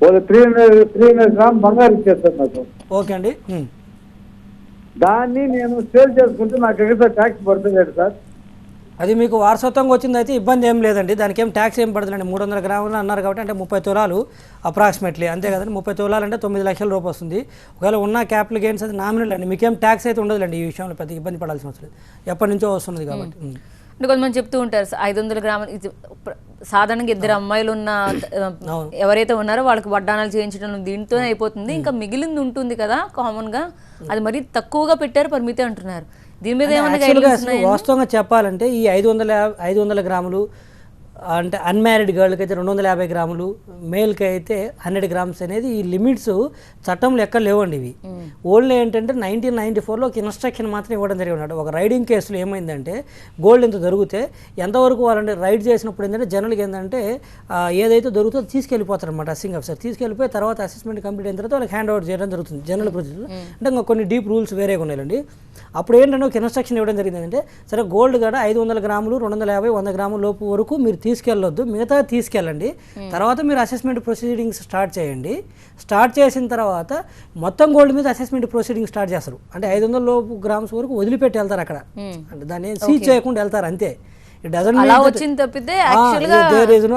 వాళ్ళు 300 గ్రామ్ బంగారు ఇచ్చేస్తారు నాకు. ఓకే అండి. దాన్ని నేను సేల్ చేసుకుంటే నాకు ఎక్కడ ట్యాక్స్ పడుతుంది సార్? అది మీకు వారసత్వంగా వచ్చింది అయితే ఇబ్బంది ఏం లేదండి, దానికి ఏం ట్యాక్స్ ఏం పడుతుందండి. 300 గ్రాములు అన్నారు కాబట్టి అంటే 30 తులాలు అప్రాక్సిమేట్లీ, అంతే కదండి. 30 తులాలు అంటే 9 లక్షల రూపాయలు వస్తుంది. ఒకవేళ ఉన్న క్యాపిటల్ గెయిన్స్ అది నామినల్ అండి, మీకేం ట్యాక్స్ అయితే ఉండదులేండి. ఈ విషయంలో పెద్ద ఇబ్బంది పడాల్సిన అవసరం లేదు, ఎప్పటి నుంచో వస్తున్నది కాబట్టి. అంటే కొంతమంది చెప్తూ ఉంటారు 500 గ్రాములు ఇది సాధారణంగా 2 అమ్మాయిలు ఉన్న ఎవరైతే ఉన్నారో వాళ్ళకి వడ్డానాలు చేయించడం దీంతోనే అయిపోతుంది, ఇంకా మిగిలింది ఉంటుంది కదా కామన్గా, అది మరీ తక్కువగా పెట్టారు పరిమితి అంటున్నారు. దీని మీద ఏమైనా గైడ్లైన్స్ ఉన్నాయా? వాస్తవంగా చెప్పాలంటే ఈ 500 గ్రాములు అంటే అన్మ్యారీడ్ గర్ల్కి అయితే 250 గ్రాములు, మేల్కి అయితే 100 గ్రామ్స్ అనేది ఈ లిమిట్స్ చట్టంలో ఎక్కడ లేవండి. ఇవి ఓన్లీ ఏంటంటే 1994లో ఒక ఇన్స్ట్రక్షన్ మాత్రం ఇవ్వడం జరిగి ఉన్నాడు. ఒక రైడింగ్ కేసులో ఏమైందంటే గోల్డ్ ఎంత దొరికితే ఎంతవరకు వాళ్ళంటే రైడ్ చేసినప్పుడు ఏంటంటే జనరల్గా ఏంటంటే ఏదైతే దొరుకుతుందో తీసుకెళ్ళిపోతారు అనమాట. అసింగ్ ఆఫీసర్ తీసుకెళ్ళిపోయి తర్వాత అసెస్మెంట్ కంప్లీట్ అయిన తర్వాత వాళ్ళకి హ్యాండ్ ఓవర్ చేయడం జరుగుతుంది జనరల్ ప్రొసీజర్. అంటే ఇంకా కొన్ని డీప్ రూల్స్ వేరేగా ఉన్నాయండి. అప్పుడు ఏంటంటే ఒక ఇన్స్ట్రక్షన్ ఇవ్వడం జరిగింది ఏంటంటే సరే గోల్డ్ కూడా 500 గ్రాములు 250 100 గ్రాముల లోపు వరకు మీరు తీసుకెళ్ళొద్దు, మిగతా తీసుకెళ్ళండి. తర్వాత మీరు అసెస్మెంట్ ప్రొసీడింగ్స్ స్టార్ట్ చేయండి. స్టార్ట్ చేసిన తర్వాత మొత్తం గోల్డ్ మీద అసెస్మెంట్ ప్రొసీడింగ్ స్టార్ట్ చేస్తారు. అంటే 500 లోపు గ్రామ్స్ వరకు వదిలిపెట్టి వెళ్తారు అక్కడ, అంటే దాన్ని సీజ్ చేయకుండా వెళ్తారు అంతే. అలా వచ్చింది తప్పితే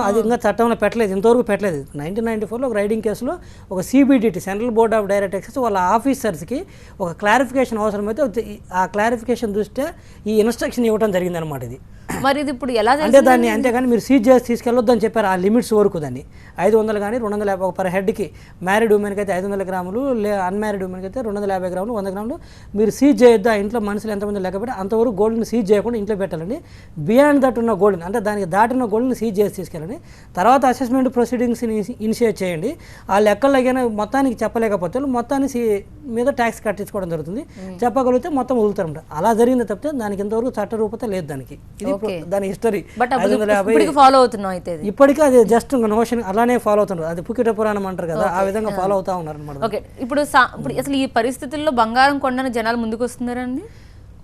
అది ఇంకా చట్టంలో పెట్టలేదు, ఇంతవరకు పెట్టలేదు. 1994లో ఒక రైడింగ్ కేసులో ఒక CBDT central board of direct taxes వాళ్ళ ఆఫీసర్స్కి ఒక క్లారిఫికేషన్ అవసరమైతే ఆ క్లారిఫికేషన్ దృష్ట్యా ఈ ఇన్స్ట్రక్షన్ ఇవ్వడం జరిగింది అనమాట. ఇది మరి ఇది ఇప్పుడు ఎలా అంటే దాన్ని అంతేగాని మీరు సీజ్ చేసి తీసుకెళ్ళొద్దు అని చెప్పారు. ఆ లిమిట్స్ వరకు దాన్ని 500 కానీ 250 పర్ హెడ్కి, మ్యారీడ్ ఉమెన్కి అయితే 500 గ్రాములు, అన్మ్యారీడ్ ఉమెన్కి అయితే 250 గ్రాములు 100 గ్రాములు మీరు సీజ్ చేయొద్దు. ఆ ఇంట్లో మనుషులు ఎంతమంది లెక్కపెట్టి అంతవరకు గోల్డ్ని సీజ్ చేయకుండా ఇంట్లో పెట్టాలండి. బియాండ్ దట్ ఉన్న గోల్డ్ని అంటే దానికి దాటిన గోల్డ్ని సీజ్ చేసి తీసుకెళ్ళండి. తర్వాత అసెస్మెంట్ ప్రొసీడింగ్స్ని ఇనిషియేట్ చేయండి. ఆ లెక్కలు అయినా మొత్తానికి చెప్పలేకపోతే మొత్తాన్ని మీద ట్యాక్స్ కట్టించుకోవడం జరుగుతుంది. చెప్పగలిగితే మొత్తం వదులుతారు. అలా జరిగింది తప్పితే దానికి ఇంతవరకు చట్టరూపత లేదు దానికి. ఇది దాని హిస్టరీ. ఫాలో అవుతున్నాం అయితే ఇప్పటికీ అది జస్ట్ నోషన్ అలానే ఫాలో అవుతున్నారు. అది పుకిట పురాణం అంటారు కదా, ఆ విధంగా ఫాలో అవుతా ఉన్నారు అనమాట. ఓకే, ఇప్పుడు అసలు ఈ పరిస్థితుల్లో బంగారం కొండను జనాలు ముందుకు వస్తున్నారండి?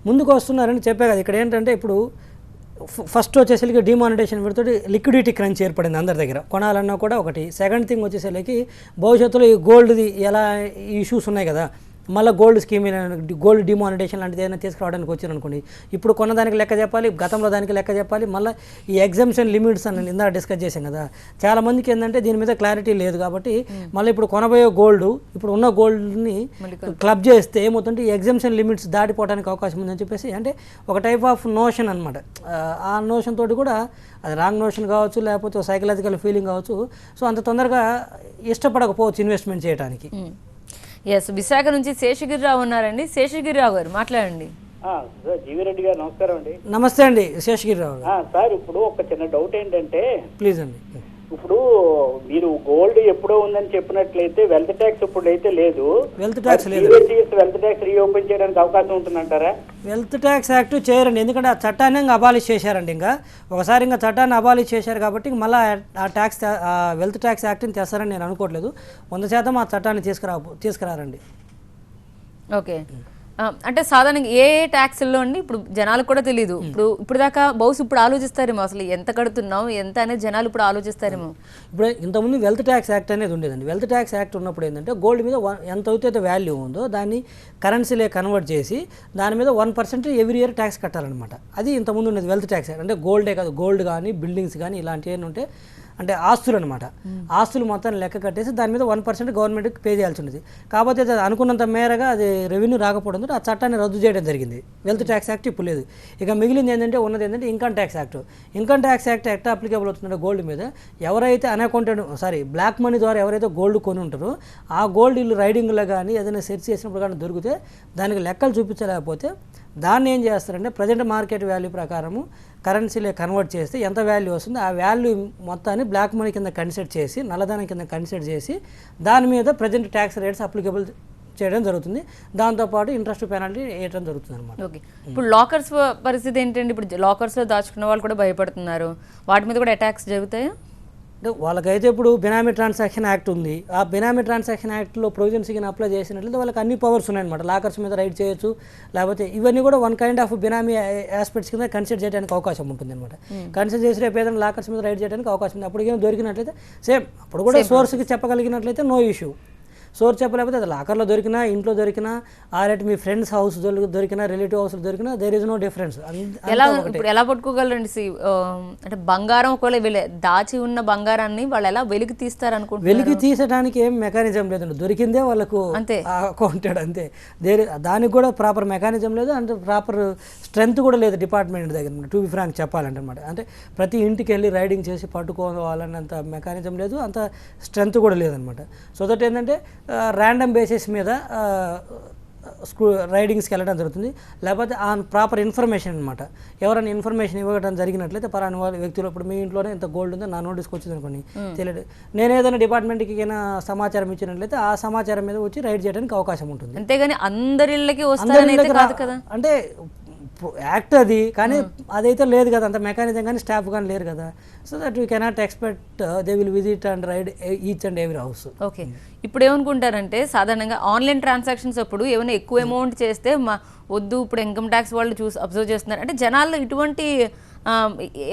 ముందుకు వస్తున్నారని చెప్పే కదా. ఇక్కడ ఏంటంటే ఇప్పుడు ఫస్ట్ వచ్చేసరికి డిమానిటేషన్ పెడుతూ లిక్విడిటీ క్రంచ్ ఏర్పడింది అందరి దగ్గర, కొనాలన్నా కూడా ఒకటి. సెకండ్ థింగ్ వచ్చేసరికి భవిష్యత్తులో ఈ గోల్డ్ది ఎలా ఇష్యూస్ ఉన్నాయి కదా, మళ్ళీ గోల్డ్ స్కీమ్ గోల్డ్ డిమానిటేషన్ లాంటిది ఏదైనా తీసుకురావడానికి వచ్చారు అనుకోండి, ఇప్పుడు కొన్నదానికి లెక్క చెప్పాలి, గతంలో దానికి లెక్క చెప్పాలి, మళ్ళీ ఈ ఎగ్జామ్షన్ లిమిట్స్ అని ఇందాక డిస్కస్ చేశాం కదా. చాలా మందికి ఏంటంటే దీని మీద క్లారిటీ లేదు కాబట్టి మళ్ళీ ఇప్పుడు కొనబోయే గోల్డ్ ఇప్పుడు ఉన్న గోల్డ్ని క్లబ్ చేస్తే ఏమవుతుంటే ఈ ఎగ్జామ్షన్ లిమిట్స్ దాటిపోవడానికి అవకాశం ఉందని చెప్పేసి అంటే ఒక టైప్ ఆఫ్ నోషన్ అనమాట. ఆ నోషన్ తోటి కూడా అది రాంగ్ నోషన్ కావచ్చు, లేకపోతే సైకలాజికల్ ఫీలింగ్ కావచ్చు. సో అంత తొందరగా ఇష్టపడకపోవచ్చు ఇన్వెస్ట్మెంట్ చేయడానికి. ఎస్, విశాఖ నుంచి శేషగిరిరావు ఉన్నారండి. శేషగిరిరావు గారు మాట్లాడండి. జీవిరెడ్డి గారు నమస్కారం అండి. నమస్తే అండి శేషగిరిరావు గారు. సార్ ఇప్పుడు ఒక చిన్న డౌట్ ఏంటంటే, ప్లీజ్ అండి, ఇప్పుడు మీరు గోల్డ్ ఎప్పుడో ఉందని చెప్పినట్లయితే వెల్త్ ట్యాక్స్ ఇప్పుడు అయితే లేదు, వెల్త్ ట్యాక్స్ లేదు, వెల్త్ ట్యాక్స్ రీఓపెన్ చేయడానికి అవకాశం ఉంటుందంటారా? వెల్త్ ట్యాక్స్ యాక్ట్ చేయరండి, ఎందుకంటే ఆ చట్టాన్ని ఇంకా అబాలిష్ చేశారండి. ఇంకా ఒకసారి ఇంకా చట్టాన్ని అబాలిష్ చేశారు కాబట్టి మళ్ళీ ఆ ట్యాక్స్ వెల్త్ ట్యాక్స్ యాక్ట్ని తెస్తారని నేను అనుకోవట్లేదు. 100% ఆ చట్టాన్ని తీసుకురారండి. ఓకే, అంటే సాధారణంగా ఏ ట్యాక్స్లో అండి ఇప్పుడు జనాలకు కూడా తెలియదు. ఇప్పుడు దాకా ఇప్పుడు ఆలోచిస్తారేమో అసలు ఎంత కడుతున్నాం ఎంత అనేది జనాలు ఇప్పుడు ఆలోచిస్తారేమో. ఇప్పుడు ఇంతకుముందు వెల్త్ ట్యాక్స్ యాక్ట్ అనేది ఉండేదండి. వెల్త్ ట్యాక్స్ యాక్ట్ ఉన్నప్పుడు ఏంటంటే గోల్డ్ మీద ఎంత అయితే వాల్యూ ఉందో దాన్ని కరెన్సీలే కన్వర్ట్ చేసి దాని మీద 1% ఎవ్రీ ఇయర్ ట్యాక్స్ కట్టాలన్నమాట. అది ఇంతకుముందు ఉండేది వెల్త్ ట్యాక్స్ యాక్ట్. అంటే గోల్డే కాదు, గోల్డ్ కానీ బిల్డింగ్స్ కానీ ఇలాంటివి ఏమి ఉంటే అంటే ఆస్తులు అనమాట. ఆస్తులు మొత్తాన్ని లెక్క కట్టేసి దాని మీద 1% గవర్నమెంట్కి పే చేయాల్సి ఉండేది. కాకపోతే అది అనుకున్నంత మేరగా అది రెవెన్యూ రాకపోవడంతో ఆ చట్టాన్ని రద్దు చేయడం జరిగింది. వెల్త్ ట్యాక్స్ యాక్ట్ ఇప్పుడు లేదు. ఇక మిగిలింది ఏంటంటే ఉన్నది ఏంటంటే income tax act. Income tax act ఎట్లా అప్లికేబుల్ అవుతుందంటే గోల్డ్ మీద ఎవరైతే బ్లాక్ మనీ ద్వారా ఎవరైతే గోల్డ్ కొని ఉంటారో ఆ గోల్డ్ వీళ్ళు రైడింగ్లో కానీ ఏదైనా సెర్చ్ చేసినప్పుడు కానీ దొరికితే దానికి లెక్కలు చూపించలేకపోతే దాన్ని ఏం చేస్తారంటే ప్రజెంట్ మార్కెట్ వాల్యూ ప్రకారము కరెన్సీలే కన్వర్ట్ చేస్తే ఎంత వాల్యూ వస్తుందో ఆ వాల్యూ మొత్తాన్ని బ్లాక్ మనీ కింద కన్సిడర్ చేసి నల్లధనం కింద కన్సిడర్ చేసి దాని మీద ప్రజెంట్ ట్యాక్స్ రేట్స్ అప్లికేబుల్ చేయడం జరుగుతుంది. దాంతోపాటు ఇంట్రెస్ట్ పెనాల్టీ వేయడం జరుగుతుంది అనమాట. ఓకే, ఇప్పుడు లాకర్స్ పరిస్థితి ఏంటంటే ఇప్పుడు లాకర్స్లో దాచుకున్న వాళ్ళు కూడా భయపడుతున్నారు, వాటి మీద కూడా అటాక్స్ జరుగుతాయా? అంటే వాళ్ళకైతే ఇప్పుడు బినామీ ట్రాన్సాక్షన్ యాక్ట్ ఉంది. ఆ బినామీ ట్రాన్సాక్షన్ యాక్ట్లో ప్రొవిజన్స్ కింద అప్లై చేసినట్లయితే వాళ్ళకి అన్ని పవర్స్ ఉన్నాయన్నమాట. లాకర్స్ మీద రైడ్ చేయొచ్చు, లేకపోతే ఇవన్నీ కూడా one kind of benami aspects కింద కన్సిడర్ చేయడానికి అవకాశం ఉంటుంది అనమాట. కన్సిడర్ చేసి రేపు ఏదైనా లాకర్స్ మీద రైడ్ చేయడానికి అవకాశం ఉంది. అప్పుడు ఏమైనా దొరికినట్లయితే సేమ్ అప్పుడు కూడా సోర్స్కి చెప్పగలిగినట్లయితే నో ఇష్యూ. సోర్స్ చెప్పలేకపోతే అది లాకర్లో దొరికినా, ఇంట్లో దొరికినా, ఆరేట్ మీ ఫ్రెండ్స్ హౌస్ దొరికినా, రిలేటివ్ హౌస్ దొరికినా, దేర్ ఇస్ నో డిఫరెన్స్. ఇప్పుడు ఎలా పట్టుకోగలరండి? అంటే బంగారం ఒకవేళ దాచి ఉన్న బంగారాన్ని వాళ్ళు ఎలా వెలికి తీస్తారు అనుకుంటున్నారు? వెలికి తీసడానికి ఏం మెకానిజం లేదండి, దొరికిందే వాళ్ళకు అంతే అకౌంటెడ్ అంతే. దానికి కూడా ప్రాపర్ మెకానిజం లేదు, అంటే ప్రాపర్ స్ట్రెంత్ కూడా లేదు డిపార్ట్మెంట్ దగ్గర, టు బి ఫ్రాంక్ చెప్పాలంటే అనమాట. అంటే ప్రతి ఇంటికి వెళ్ళి రైడింగ్ చేసి పట్టుకోవాలన్నంత మెకానిజం లేదు, అంత స్ట్రెంత్ కూడా లేదనమాట. సో దట్ ఏంటంటే ర్యాండమ్ బేసిస్ మీద రైడింగ్స్కి వెళ్ళడం జరుగుతుంది. లేకపోతే ఆ ప్రాపర్ ఇన్ఫర్మేషన్ అనమాట, ఎవరైనా ఇన్ఫర్మేషన్ ఇవ్వడం జరిగినట్లయితే పలానా వాళ్ళ వ్యక్తులు, ఇప్పుడు మీ ఇంట్లోనే ఎంత గోల్డ్ ఉందో నా నోటీస్కి వచ్చింది అనుకోండి, తెలియదు, నేను ఏదైనా డిపార్ట్మెంట్కి ఏదైనా సమాచారం ఇచ్చినట్లయితే ఆ సమాచారం మీద వచ్చి రైడ్ చేయడానికి అవకాశం ఉంటుంది. అంతేగాని అందరిళ్ళకి వస్తారని కాదు కదా, అంటే యాక్ట్ అది, కానీ అదైతే లేదు కదా, అంత మెకానిజం కానీ స్టాఫ్ కానీ లేరు కదా. So that we cannot expect they will visit and raid each and every house. Okay, ఇప్పుడు ఏమనుకుంటారంటే సాధారణంగా ఆన్లైన్ ట్రాన్సాక్షన్స్ అప్పుడు ఏమైనా ఎక్కువ అమౌంట్ చేస్తే వద్దు, ఇప్పుడు ఇన్కమ్ ట్యాక్స్ వాళ్ళు అబ్జర్వ్ చేస్తున్నారు అంటే జనాల్లో ఇటువంటి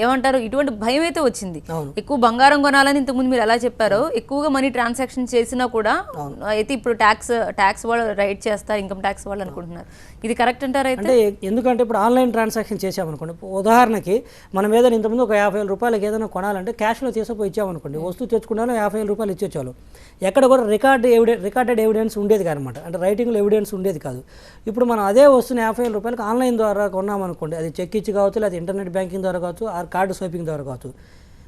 ఏమంటారు, ఇటువంటి భయం అయితే వచ్చింది. ఎక్కువ బంగారం కొనాలని ఇంతకుముందు మీరు ఎలా చెప్పారో, ఎక్కువగా మనీ ట్రాన్సాక్షన్ చేసినా కూడా అయితే ఇప్పుడు ట్యాక్స్ వాళ్ళు రైట్ చేస్తారు, ఇన్కమ్ ట్యాక్స్ వాళ్ళు అనుకుంటున్నారు. ఇది కరెక్ట్ అంటారు అయితే? ఎందుకంటే ఇప్పుడు ఆన్లైన్ ట్రాన్సాక్షన్ చేసామనుకోండి, ఉదాహరణకి మనం ఏదైనా ఇంతకుముందు ఒక 50,000 రూపాయలకి ఏదైనా కొనాలంటే క్యాష్లో తీసుకుపోయి ఇచ్చామనుకోండి, వస్తువు తెచ్చుకున్నాను 50,000 రూపాయలు ఇచ్చేవాళ్ళు, ఎక్కడ కూడా రికార్డెడ్ ఎవిడెన్స్ ఉండేది కాదనమాట, అంటే రైటింగ్లో ఎవిడెన్స్ ఉండేది కాదు. ఇప్పుడు మనం అదే వస్తువుని 50,000 రూపాయలకి ఆన్లైన్ ద్వారా కొన్నామనుకోండి, అది చెక్ ఇచ్చి కావచ్చు, లేదా ఇంటర్నెట్ బ్యాంకింగ్ ద్వారా కావచ్చు, ఆ కార్డు స్వైపింగ్ ద్వారా కావచ్చు,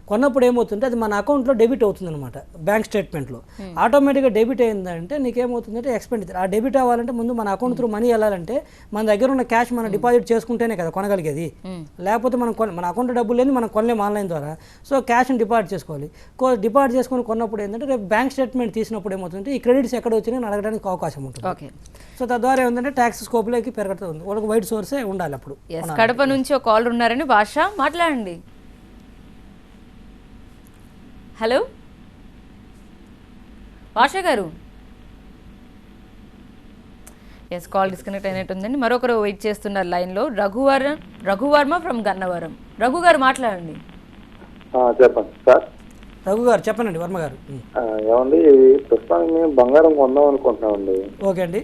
కొన్నప్పుడు ఏమవుతుంటే అది మన అకౌంట్లో డెబిట్ అవుతుంది అనమాట. బ్యాంక్ స్టేట్మెంట్లో ఆటోమేటిక్గా డెబిట్ అయిందంటే నీకేమవుతుందంటే ఎక్స్పెండిచర్. ఆ డెబిట్ అవ్వాలంటే ముందు మన అకౌంట్ త్రూ మనీ వెళ్ళాలంటే మన దగ్గర ఉన్న క్యాష్ మనం డిపాజిట్ చేసుకుంటేనే కదా కొనగలిగేది, లేకపోతే మన అకౌంట్లో డబ్బులు లేని మనం కొనలేము ఆన్లైన్ ద్వారా. సో క్యాష్ని డిపాజిట్ చేసుకోవాలి. డిపాజిట్ చేసుకొని కొన్నప్పుడు ఏంటంటే రేపు బ్యాంక్ స్టేట్మెంట్ తీసినప్పుడు ఏమవుతుంటే ఈ క్రెడిట్స్ ఎక్కడ వచ్చినాయని అడగడానికి అవకాశం ఉంటుంది. సో తద్వారా ఏంటంటే ట్యాక్స్ స్కోప్లోకి పెరుగుతుంది, వాళ్ళకి వైట్ సోర్సే ఉండాలి. అప్పుడు కడప నుంచి ఒక కాల్ ఉన్నారని, భాష మాట్లాడండి. హలో భాష గారు. ఎస్, కాల్ డిస్కనెక్ట్ అయినట్టుందండి. మరొకరు వెయిట్ చేస్తున్నారు లైన్లో, రఘువర్మ ఫ్రమ్ గన్నవరం. రఘు గారు మాట్లాడండి. చెప్పండి సార్. రఘు గారు చెప్పండి. వర్మ గారు. ఏమండి, ప్రస్తుతానికి మేము బంగారం కొందాం అనుకుంటున్నామండి. ఓకే అండి.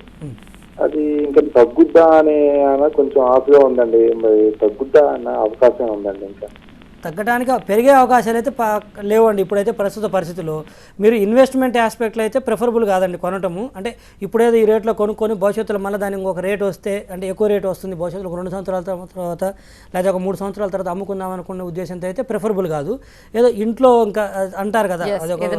అది ఇంకా తగ్గుద్దా అనే కొంచెం ఆశగా ఉందండి, మరి తగ్గుద్దా అన్న అవకాశం ఉందండి? ఇంకా తగ్గడానికి పెరిగే అవకాశాలు అయితే లేవండి ఇప్పుడైతే ప్రస్తుత పరిస్థితుల్లో. మీరు ఇన్వెస్ట్మెంట్ ఆస్పెక్ట్లో అయితే ప్రిఫరబుల్ కాదండి కొనటము. అంటే ఇప్పుడేదో ఈ రేట్లో కొనుక్కొని భవిష్యత్తులో మళ్ళీ దానికి ఇంకొక రేట్ వస్తే, అంటే ఎక్కువ రేట్ వస్తుంది భవిష్యత్తులో 2 సంవత్సరాల తర్వాత లేదా ఒక 3 సంవత్సరాల తర్వాత అమ్ముకుందాం అనుకున్న ఉద్దేశంతో అయితే ప్రిఫరబుల్ కాదు. ఏదో ఇంట్లో ఇంకా అంటారు కదా, అదొక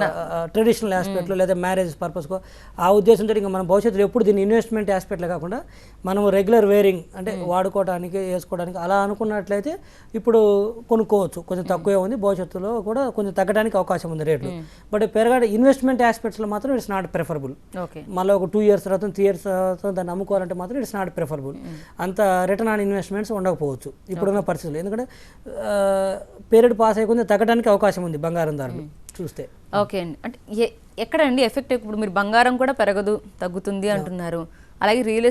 ట్రెడిషనల్ ఆస్పెక్ట్లో లేదా మ్యారేజ్ పర్పస్కో ఆ ఉద్దేశంతో ఇంకా మనం భవిష్యత్తులో ఎప్పుడు దీన్ని ఇన్వెస్ట్మెంట్ ఆస్పెక్ట్లో కాకుండా మనం రెగ్యులర్ వేరింగ్ అంటే వాడుకోవడానికి వేసుకోవడానికి అలా అనుకున్నట్లయితే ఇప్పుడు కొనుక్కోవచ్చు. కొంచెం తక్కువే ఉంది, భవిష్యత్తులో కూడా కొంచెం తగ్గడానికి అవకాశం ఉంది రేట్లు. బట్ ఇన్వెస్ట్మెంట్ ఆస్పెక్ట్స్లో మాత్రం ఇట్స్ నాట్ ప్రిఫరబుల్. మళ్ళీ ఒక 2 years తర్వాత 3 years తర్వాత దాన్ని అమ్ముకోవాలంటే మాత్రం ఇట్స్ నాట్ ప్రిఫరబుల్. అంత రిటర్న్ ఆన్ ఇన్వెస్ట్మెంట్స్ ఉండకపోవచ్చు ఇప్పుడున్న పరిస్థితులు, ఎందుకంటే పీరియడ్ పాస్ అయ్యకుండా తగ్గడానికి అవకాశం ఉంది బంగారం ధరలు చూస్తే. ఓకే అండి, అంటే ఎక్కడండి ఎఫెక్ట్? ఇప్పుడు మీరు బంగారం కూడా పెరగదు, తగ్గుతుంది అంటున్నారు, అలాగే రియల్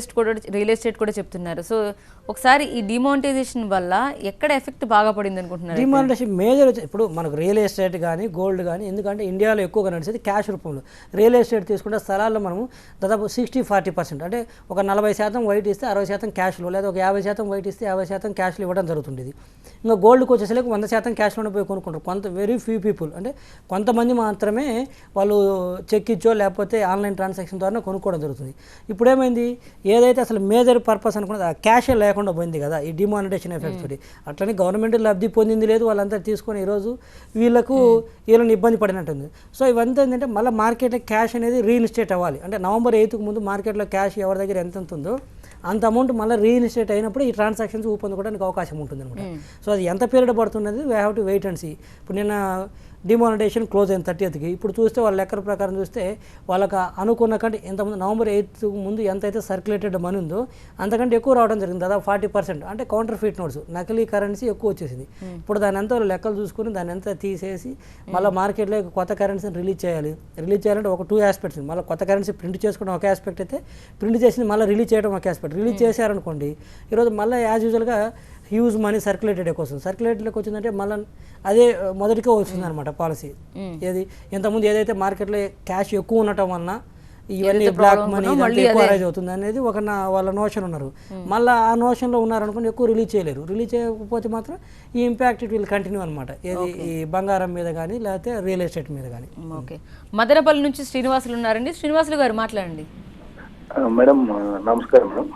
ఎస్టేట్ కూడా చెప్తున్నారు. సో ఒకసారి ఈ డిమానిటైజేషన్ వల్ల ఎక్కడ ఎఫెక్ట్ బాగా పడింది అనుకుంటున్నారు? డిమానిటైజేషన్ మేజర్ ఇప్పుడు మనకు రియల్ ఎస్టేట్ కానీ గోల్డ్ కానీ, ఎందుకంటే ఇండియాలో ఎక్కువగా నడిచేది క్యాష్ రూపంలో. రియల్ ఎస్టేట్ తీసుకుంటే స్థలాల్లో మనము దాదాపు 60-40%, అంటే ఒక 40% వైట్ ఇస్తే 60% క్యాష్లో, లేదా ఒక 50% వైట్ ఇస్తే 50% క్యాష్లో ఇవ్వడం జరుగుతుండేది. ఇంకా గోల్డ్కి వచ్చేసరికి 100% క్యాష్లోనే పోయి కొనుక్కుంటారు. వెరీ ఫ్యూ పీపుల్, అంటే కొంతమంది మాత్రమే వాళ్ళు చెక్ ఇచ్చో లేకపోతే ఆన్లైన్ ట్రాన్సాక్షన్ ద్వారా కొనుక్కోవడం జరుగుతుంది. ఇప్పుడు ఏమైంది, ఏదైతే అసలు మేజర్ పర్పస్ అనుకున్నది ఆ క్యాషే లేకుండా పోయింది కదా ఈ డిమానిటైజేషన్ ఎఫెక్ట్ తోటి. అట్లనే గవర్నమెంట్ లబ్ధి పొందింది లేదు, వాళ్ళంతా తీసుకొని ఈరోజు వీళ్ళని ఇబ్బంది పడినట్టుంది. సో ఇవంతా ఏంటంటే మళ్ళీ మార్కెట్లో క్యాష్ అనేది రీఇన్స్టేట్ అవ్వాలి. అంటే November 8th ముందు మార్కెట్లో క్యాష్ ఎవరి దగ్గర ఎంత ఉందో అంత అమౌంట్ మళ్ళీ రీఇన్స్టేట్ అయినప్పుడు ఈ ట్రాన్సాక్షన్స్ ఊపందుకోవడానికి అవకాశం ఉంటుంది అనమాట. సో అది ఎంత పీరియడ్ పడుతున్నది we have to wait and see. ఇప్పుడు నిన్న డిమానిటైజేషన్ క్లోజ్ అయిన 30th. ఇప్పుడు చూస్తే వాళ్ళ లెక్కల ప్రకారం చూస్తే వాళ్ళకి అనుకున్న కంటే ఇంతకుముందు November 8th ముందు ఎంతైతే సర్క్యులేటెడ్ మనీ ఉందో అంతకంటే ఎక్కువ రావడం జరిగింది, దాదాపు 40%. అంటే కౌంటర్ ఫీట్ నోట్స్, నకిలీ కరెన్సీ ఎక్కువ వచ్చేసింది. ఇప్పుడు దాని ఎంత లెక్కలు చూసుకుని దాన్ని ఎంత తీసేసి మళ్ళీ మార్కెట్లో కొత్త కరెన్సీని రిలీజ్ చేయాలంటే ఒక 2 aspects. మళ్ళీ కొత్త కరెన్సీ ప్రింట్ చేసుకోవడం ఒక ఆస్పెక్ట్ అయితే, ప్రింట్ చేసింది మళ్ళీ రిలీజ్ చేయడం ఒక ఆస్పెక్ట్. రిలీజ్ చేశారనుకోండి ఈరోజు మళ్ళీ యాజ్ యూజువల్గా హ్యూజ్ మనీ సర్క్యులేటెడ్కి వస్తుంది. సర్క్యులేటెడ్కి వచ్చిందంటే మళ్ళీ అదే మొదటికే వస్తుంది అనమాట పాలసీ. ఏది ఇంతకుముందు ఏదైతే మార్కెట్లో క్యాష్ ఎక్కువ ఉండటం వలన ఇవన్నీ బ్లాక్ మనీ ఎక్కువ అరైజ్ అవుతుంది అనేది వాళ్ళ నోషన్ ఉన్నారు. మళ్ళీ ఆ నోషన్లో ఉన్నారనుకుని ఎక్కువ రిలీజ్ చేయలేరు. రిలీజ్ చేయకపోతే మాత్రం ఈ ఇంపాక్ట్ ఇట్ విల్ కంటిన్యూ అనమాట, ఏది ఈ బంగారం మీద కానీ లేకపోతే రియల్ ఎస్టేట్ మీద కానీ. ఓకే, మదనపల్లి నుంచి శ్రీనివాసులు ఉన్నారండి. శ్రీనివాసులు గారు మాట్లాడండి. మేడం నమస్కారం. మేడం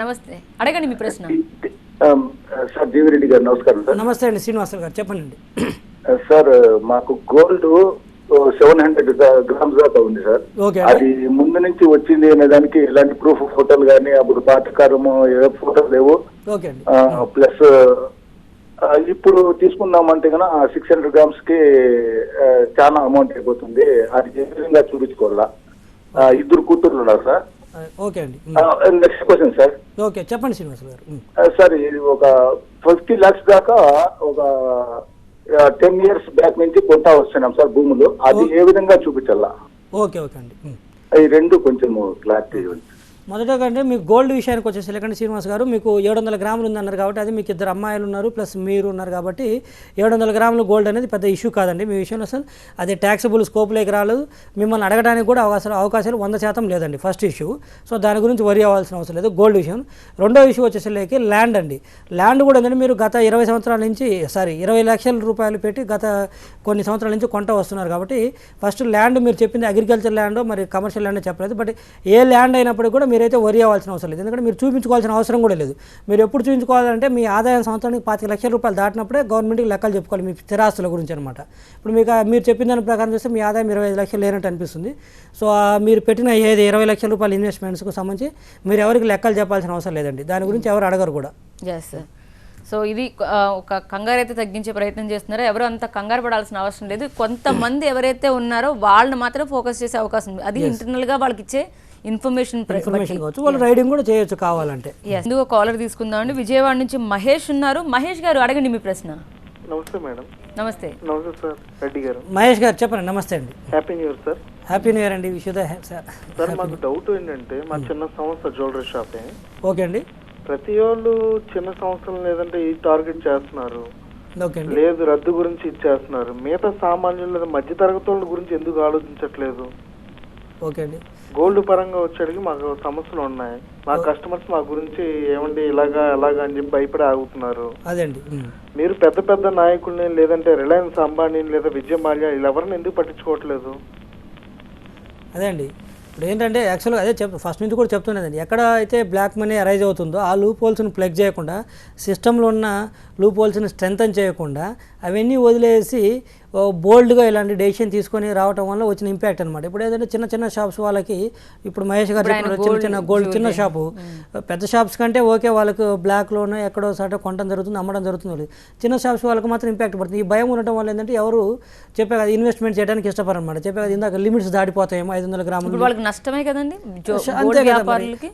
నమస్తే, అడగండి మీ ప్రశ్న. సార్ జీవిరెడ్డి గారు నమస్కారం సార్. నమస్తే అండి శ్రీనివాసులు గారు, చెప్పండి. సార్ మాకు గోల్డ్ 700 గ్రామ్స్ దాకా ఉంది సార్. అది ముందు నుంచి వచ్చింది అనే దానికి ఎలాంటి ప్రూఫ్ ఫోటోలు కానీ అప్పుడు పాతకాలము ఏ ఫోటోలు లేవు. ప్లస్ ఇప్పుడు తీసుకున్నామంటే కన్నా 600 గ్రామ్స్ కి చాలా అమౌంట్ అయిపోతుంది. అది ఏ విధంగా చూపించుకోవాలా? 2 కూతుర్లు ఉన్నారు సార్. ఓకే అండి, నెక్స్ట్ క్వశ్చన్ సార్. ఓకే చెప్పండి శ్రీనివాసులు గారు. సార్ ఇది ఒక 50 lakhs దాకా ఒక 10 years బ్యాక్ నుంచి కొంటా వస్తున్నాం సార్ భూములు. అది ఏ విధంగా చూపించాలా? ఓకే ఓకే అండి, ఈ రెండు కొంచెం క్లారిటీ ఇవ్వండి. మొదటగా అంటే మీకు గోల్డ్ విషయానికి వచ్చేసి లేకండి శ్రీనివాస్ గారు, మీకు 700 గ్రాములు ఉందన్నారు కాబట్టి అది మీకు 2 అమ్మాయిలు ఉన్నారు ప్లస్ మీరు ఉన్నారు కాబట్టి 700 గ్రాములు గోల్డ్ అనేది పెద్ద ఇష్యూ కాదండి మీ విషయంలో. అసలు అది ట్యాక్సబుల్ స్కోప్లోకి రాలేదు, మిమ్మల్ని అడగడానికి కూడా అవకాశాలు 100% లేదండి, ఫస్ట్ ఇష్యూ. సో దాని గురించి వరి అవ్వాల్సిన అవసరం లేదు, గోల్డ్ విషయం. రెండో ఇష్యూ వచ్చేసరికి ల్యాండ్ అండి. ల్యాండ్ కూడా ఏంటంటే మీరు గత 20 సంవత్సరాల నుంచి 20 లక్షల రూపాయలు పెట్టి గత కొన్ని సంవత్సరాల నుంచి కొంట వస్తున్నారు కాబట్టి ఫస్ట్ ల్యాండ్ మీరు చెప్పింది అగ్రికల్చర్ ల్యాండ్ మరి కమర్షియల్ ల్యాండ్ చెప్పలేదు. బట్ ఏ ల్యాండ్ అయినప్పుడు కూడా మీరైతే వరి అవ్వాల్సిన అవసరం లేదు, ఎందుకంటే మీరు చూపించుకోవాల్సిన అవసరం కూడా లేదు. మీరు ఎప్పుడు చూపించుకోవాలంటే మీ ఆదాయం సంవత్సరానికి 25 లక్షల రూపాయలు దాటినప్పుడే గవర్నమెంట్కి లెక్కలు చెప్పుకోవాలి మీ స్థిరాస్తుల గురించి అనమాట. ఇప్పుడు మీరు చెప్పిన దాని ప్రకారం చూస్తే మీ ఆదాయం 25 లక్షలు లేనట్టు అనిపిస్తుంది. సో మీరు పెట్టిన 20 లక్షల రూపాయల ఇన్వెస్ట్మెంట్స్కు సంబంధించి మీరు ఎవరికి లెక్కలు చెప్పాల్సిన అవసరం లేదండి, దాని గురించి ఎవరు అడగరు కూడా. Yes sir. సో ఇది ఒక కంగారు అయితే తగ్గించే ప్రయత్నం చేస్తున్నారో, ఎవరు అంత కంగారు పడాల్సిన అవసరం లేదు. కొంతమంది ఎవరైతే ఉన్నారో వాళ్ళని మాత్రం ఫోకస్ చేసే అవకాశం ఉంది, అది ఇంటర్నల్గా వాళ్ళకి ఇచ్చే ఇన్ఫర్మేషన్ కావచ్చు, వాళ్ళు రైడింగ్ కూడా చేయొచ్చు కావాలంటే. ఎందుకు కాలర్ తీసుకుందామండి. విజయవాడ నుంచి మహేష్ ఉన్నారు. మహేష్ గారు అడగండి మీ ప్రశ్న. నమస్తే మేడం. నమస్తే. నమస్తే సార్ రెడ్డి గారు. మహేష్ గారు చెప్పండి. నమస్తే అండి. Happy new year sir. Happy new year అండి. సార్ మాకు డౌట్ ఏంటంటే మా చిన్న సంస్థ జ్యువెలరీ షాపే. ఓకే అండి. ప్రతి వాళ్ళు చిన్న సంస్థలు లేదంటే ఈ టార్గెట్ చేస్తున్నారు, లేదు రద్దు గురించి ఇచ్చేస్తున్నారు. మిగతా సామాన్యులు లేదా మధ్య తరగతి వాళ్ళ గురించి ఎందుకు ఆలోచించట్లేదు? ఓకే అండి. గోల్డ్ పరంగా వచ్చేటికి మాకు సమస్యలు ఉన్నాయి. మా కస్టమర్స్ మా గురించి ఏమండి ఇలాగా అలాగా అని చెప్పి భయపడి ఆగుతున్నారు. అదండి, మీరు పెద్ద పెద్ద నాయకుల్ని లేదంటే రిలయన్స్ అంబానీ లేదా విజయ్ మాల్యా వీళ్ళెవరిని ఎందుకు పట్టించుకోవట్లేదు? అదే అండి, ఇప్పుడు ఏంటంటే యాక్చువల్గా అదే ఫస్ట్ నుంచి కూడా చెప్తున్నదండి, ఎక్కడ అయితే బ్లాక్ మనీ అరైజ్ అవుతుందో ఆ లూప్ హోల్స్ని ప్లగ్ చేయకుండా, సిస్టంలో ఉన్న లూప్ హోల్స్ని స్ట్రెంథన్ చేయకుండా అవన్నీ వదిలేసి బోల్డ్గా ఇలాంటి డెసిషన్ తీసుకొని రావడం వల్ల వచ్చిన ఇంపాక్ట్ అనమాట. ఇప్పుడు ఏదంటే చిన్న చిన్న షాప్స్ వాళ్ళకి, ఇప్పుడు మహేష్ గారు చిన్న గోల్డ్ చిన్న షాపు, పెద్ద షాప్స్ కంటే ఓకే వాళ్ళకి బ్లాక్లోనే ఎక్కడో సాట కొనడం జరుగుతుంది, అమ్మడం జరుగుతుంది. చిన్న షాప్స్ వాళ్ళకి మాత్రం ఇంపాక్ట్ పడుతుంది. ఈ భయం ఉండటం వల్ల ఏంటంటే ఎవరు చెప్పే కదా ఇన్వెస్ట్మెంట్ చేయడానికి ఇష్టపడరు అనమాట. చెప్పే కదా ఇందాక లిమిట్స్ దాటిపోతాయేమో 500 గ్రాములు, నష్టమే కదండి.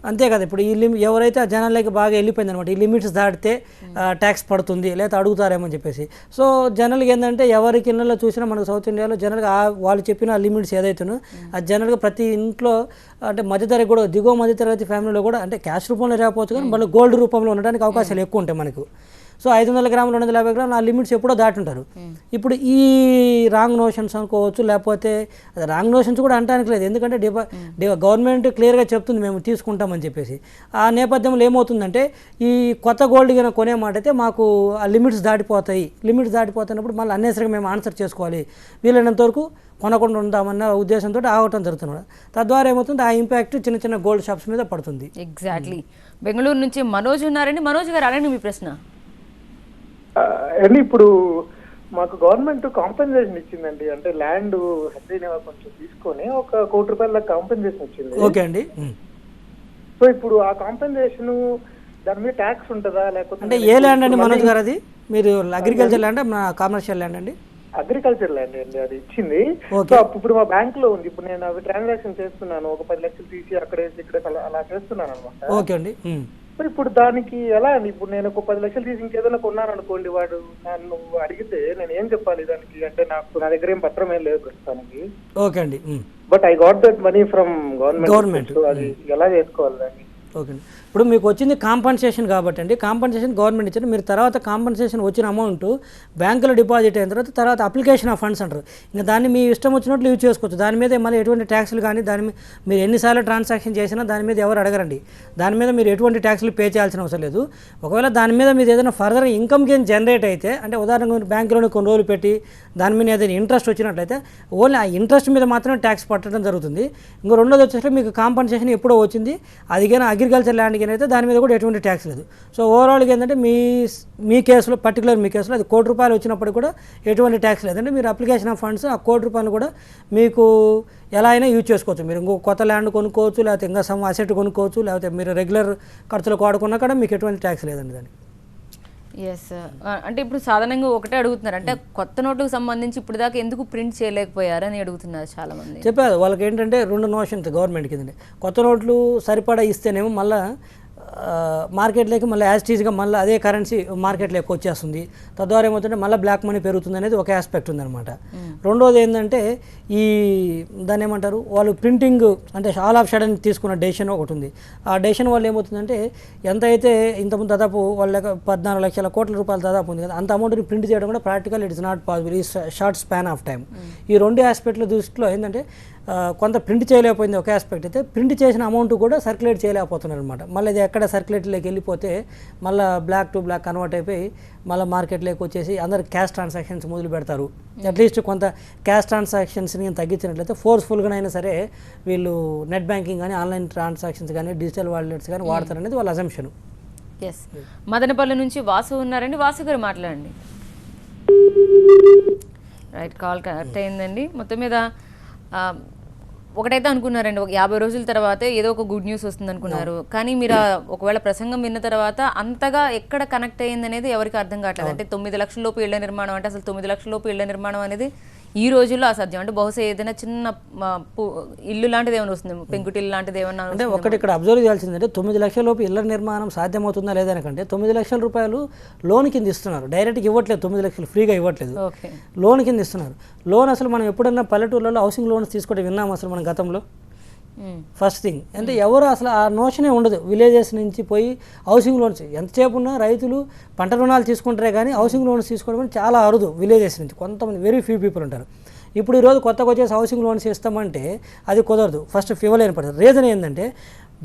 అంతే కదా. ఇప్పుడు ఈ ఎవరైతే ఆ జనాలకి బాగా వెళ్ళిపోయింది అనమాట, ఈ లిమిట్స్ దాటితే ట్యాక్స్ పడుతుంది లేదా అడుగుతారేమో అని చెప్పేసి. సో జనరల్గా ఏంటంటే ఎవరికి ఇళ్ళలో చూసినా మనకు సౌత్ ఇండియాలో జనరల్గా వాళ్ళు చెప్పిన లిమిట్స్ ఏదైతేనో అది జనరల్గా ప్రతి ఇంట్లో అంటే మధ్యతరగతి కూడా దిగువ మధ్యతరగతి ఫ్యామిలీలో కూడా అంటే క్యాష్ రూపంలో రాకపోవచ్చు కానీ మళ్ళీ గోల్డ్ రూపంలో ఉండడానికి అవకాశాలు ఎక్కువ ఉంటాయి మనకు. సో 500 గ్రాములు 250 గ్రాములు ఆ లిమిట్స్ ఎప్పుడో దాటి ఉంటారు. ఇప్పుడు ఈ రాంగ్ నోషన్స్ అనుకోవచ్చు, లేకపోతే రాంగ్ నోషన్స్ కూడా అనడానికి లేదు, ఎందుకంటే గవర్నమెంట్ క్లియర్గా చెప్తుంది మేము తీసుకుంటామని చెప్పేసి. ఆ నేపథ్యంలో ఏమవుతుందంటే ఈ కొత్త గోల్డ్ కింద కొనే మాట అయితే మాకు ఆ లిమిట్స్ దాటిపోతాయి, లిమిట్స్ దాటిపోతున్నప్పుడు మళ్ళీ అన్నెసరిగా మేము ఆన్సర్ చేసుకోవాలి, వీలైనంత వరకు కొనకుండా ఉందామన్న ఉద్దేశంతో ఆగటం జరుగుతున్నాడు. తద్వారా ఏమవుతుంది ఆ ఇంపాక్ట్ చిన్న చిన్న గోల్డ్ షాప్స్ మీద పడుతుంది. ఎగ్జాక్ట్లీ. బెంగళూరు నుంచి మనోజ్ ఉన్నారండి. మనోజ్ గారు అడగండి మీ ప్రశ్న. అండి ఇప్పుడు మాకు గవర్నమెంట్ కాంపెన్సేషన్ ఇచ్చిందండి, అంటే ల్యాండ్ కొంచెం తీసుకొని 1 కోటి రూపాయల కాంపెన్సేషన్ ఇచ్చింది. ఓకే అండి. సో ఇప్పుడు ఆ కాంపెన్సేషన్ దాని మీద ట్యాక్స్ ఉంటుందా లేకపోతే? అంటే ఏ ల్యాండ్ అండి మనోజ్ గారు? అది మీరు అగ్రికల్చర్ ల్యాండ్ కమర్షియల్ ల్యాండ్ అండి? అగ్రికల్చర్ ల్యాండ్ అండి, అది ఇచ్చింది. సో ఇప్పుడు మా బ్యాంక్ లో ఉంది. ఇప్పుడు నేను అవి ట్రాన్సాక్షన్ చేస్తున్నాను, ఒక 10 లక్షలు తీసి అక్కడే ఇక్కడ అలా చేస్తున్నాను అనమాట. ఓకే అండి. మరి ఇప్పుడు దానికి ఎలా అండి? ఇప్పుడు నేను ఒక 10 లక్షలు తీసి ఇంకేదైనా కొన్నాను అనుకోండి, వాడు నన్ను అడిగితే నేను ఏం చెప్పాలి దానికి? అంటే నా దగ్గర ఏం పత్రం ఏం లేదు ప్రస్తుతానికి. ఓకే అండి. But I got that money from government. అది ఎలా చేసుకోవాలి దాన్ని? ఓకే. ఇప్పుడు మీకు వచ్చింది కాంపన్సేషన్ కాబట్టి అండి, కాంపన్సేషన్ గవర్నమెంట్ ఇచ్చారు. మీరు తర్వాత కాంపన్సేషన్ వచ్చిన అమౌంట్ బ్యాంకులో డిపాజిట్ అయిన తర్వాత అప్లికేషన్ ఆఫ్ ఫండ్స్ అంటారు. ఇంకా దాన్ని మీ ఇష్టం వచ్చినట్లు యూజ్ చేసుకోవచ్చు. దాని మీద మళ్ళీ ఎటువంటి ట్యాక్స్లు కానీ దాని మీద మీరు ఎన్నిసార్లు ట్రాన్సాక్షన్ చేసినా దాని మీద ఎవరు అడగరండి. దాని మీద మీరు ఎటువంటి ట్యాక్స్లు పే చేయాల్సిన అవసరం లేదు. ఒకవేళ దాని మీద మీరు ఏదైనా ఫర్దర్ ఇన్కమ్ గెయిన్ జనరేట్ అయితే, అంటే ఉదాహరణకు మీరు బ్యాంకులోనే కొన్ని రోజులు పెట్టి దాని మీద ఏదైనా ఇంట్రెస్ట్ వచ్చినట్లయితే ఓన్లీ ఆ ఇంట్రెస్ట్ మీద మాత్రమే ట్యాక్స్ పట్టడం జరుగుతుంది. ఇంకో రెండోది వచ్చేసరికి మీకు కాంపన్సేషన్ ఎప్పుడో వచ్చింది, అది కానీ అగ్రికల్చర్ ల్యాండ్ కానీ అయితే దాని మీద కూడా ఎటువంటి ట్యాక్స్ లేదు. సో ఓవరాల్గా ఏంటంటే మీ కేసులో పర్టికులర్ మీ కేసులో అది ₹1,00,00,000 వచ్చినప్పుడు కూడా ఎటువంటి ట్యాక్స్ లేదంటే మీరు అప్లికేషన్ ఆఫ్ ఫండ్స్ ఆ ₹1,00,00,000 కూడా మీకు ఎలా అయినా యూజ్ చేసుకోవచ్చు. మీరు ఇంకో కొత్త ల్యాండ్ కొనుక్కోవచ్చు, లేకపోతే ఇంకా సమ్ అసెట్ కొనుక్కోవచ్చు, లేకపోతే మీరు రెగ్యులర్ ఖర్చులకు వాడుకున్నా కూడా మీకు ఎటువంటి ట్యాక్స్ లేదండి దానికి. ఎస్. అంటే ఇప్పుడు సాధారణంగా ఒకటే అడుగుతున్నారు, అంటే కొత్త నోట్లకు సంబంధించి ఇప్పుడు దాకా ఎందుకు ప్రింట్ చేయలేకపోయారని అడుగుతున్నారు చాలామంది. చెప్పారు వాళ్ళకి ఏంటంటే 2 నోషన్స్ గవర్నమెంట్ కింద. కొత్త నోట్లు సరిపడా ఇస్తేనేమో మళ్ళీ మార్కెట్లోకి మళ్ళీ యాజ్ టీజ్గా మళ్ళీ అదే కరెన్సీ మార్కెట్లోకి వచ్చేస్తుంది. తద్వారా ఏమవుతుంటే మళ్ళీ బ్లాక్ మనీ పెరుగుతుంది అనేది ఒక ఆస్పెక్ట్ ఉందన్నమాట. రెండోది ఏంటంటే ఈ దాన్ని ఏమంటారు వాళ్ళు ప్రింటింగ్ అంటే ఆల్ ఆఫ్ సడన్ తీసుకున్న డెసిషన్ ఒకటి ఉంది. ఆ డెసిషన్ వల్ల ఏమవుతుందంటే ఎంత అయితే ఇంతకుముందు దాదాపు వాళ్ళ 14 లక్షల కోట్ల రూపాయలు దాదాపు ఉంది కదా, అంత అమౌంట్ని ప్రింట్ చేయడం కూడా ప్రాక్టికల్ ఇట్స్ నాట్ పాసిబుల్ ఈ షార్ట్ స్పాన్ ఆఫ్ టైం. ఈ 2 ఆస్పెక్ట్ల దృష్టిలో ఏంటంటే కొంత ప్రింట్ చేయలేకపోయింది ఒక ఆస్పెక్ట్ అయితే, ప్రింట్ చేసిన అమౌంట్ కూడా సర్క్యులేట్ చేయలేకపోతున్నారు అనమాట. మళ్ళీ ఇది ఎక్కడ సర్క్యులేట్లోకి వెళ్ళిపోతే మళ్ళీ బ్లాక్ టు బ్లాక్ కన్వర్ట్ అయిపోయి మళ్ళీ మార్కెట్లోకి వచ్చేసి అందరు క్యాష్ ట్రాన్సాక్షన్స్ మొదలు పెడతారు. అట్లీస్ట్ కొంత క్యాష్ ట్రాన్సాక్షన్స్ని తగ్గించినట్లయితే ఫోర్స్ఫుల్గానైనా సరే వీళ్ళు నెట్ బ్యాంకింగ్ కానీ ఆన్లైన్ ట్రాన్సాక్షన్స్ కానీ డిజిటల్ వాలెట్స్ కానీ వాడతారనేది వాళ్ళ అజంప్షన్. ఎస్. మదనపల్లి నుంచి వాసు ఉన్నారండి. వాసు గారు మాట్లాడండి. రైట్, కాల్ కనెక్ట్ అయిందండి. మొత్తం మీద ఒకటైతే అనుకున్నారండి, ఒక 50 రోజుల తర్వాత ఏదో ఒక గుడ్ న్యూస్ వస్తుంది అనుకున్నారు. కానీ మీరు ఒకవేళ ప్రసంగం విన్న తర్వాత అంతగా ఎక్కడ కనెక్ట్ అయ్యింది అనేది ఎవరికి అర్థం కావట్లేదు. అంటే 9 లక్షల లోపు ఇళ్ల నిర్మాణం అంటే అసలు 9 లక్షల లోపు ఇళ్ల నిర్మాణం అనేది ఈ రోజుల్లో అసాధ్యం. అంటే బహుశా ఏదైనా చిన్న ఇల్లు లాంటిది ఏమైనా వస్తుంది, పెంకుటిల్లు లాంటిది ఏమన్నా. అంటే ఒకటి ఇక్కడ అబ్జర్వ్ చేయాల్సిందంటే 9 లక్షల లోపు ఇళ్ల నిర్మాణం సాధ్యమవుతుందా లేదనకంటే 9 లక్షల రూపాయలు లోన్ కింద ఇస్తున్నారు. డైరెక్ట్గా ఇవ్వట్లేదు, 9 లక్షలు ఫ్రీగా ఇవ్వట్లేదు, లోన్ కింద ఇస్తున్నారు. లోన్ అసలు మనం ఎప్పుడన్నా పల్లెటూర్లలో హౌసింగ్ లోన్స్ తీసుకోవడం విన్నాం అసలు మన గతంలో? ఫస్ట్ థింగ్ అంటే ఎవరు అసలు ఆ నోషనే ఉండదు. విలేజెస్ నుంచి పోయి హౌసింగ్ లోన్స్ ఎంతసేపు ఉన్నా రైతులు పంట రుణాలు తీసుకుంటారే కానీ హౌసింగ్ లోన్స్ తీసుకోవడం చాలా అరుదు విలేజెస్ నుంచి. కొంతమంది వెరీ ఫ్యూ పీపుల్ ఉంటారు. ఇప్పుడు ఈరోజు కొత్తగా వచ్చేసి హౌసింగ్ లోన్స్ ఇస్తామంటే అది కుదరదు. ఫస్ట్ ఫీవర్ ఏర్పడుతుంది. రీజన్ ఏంటంటే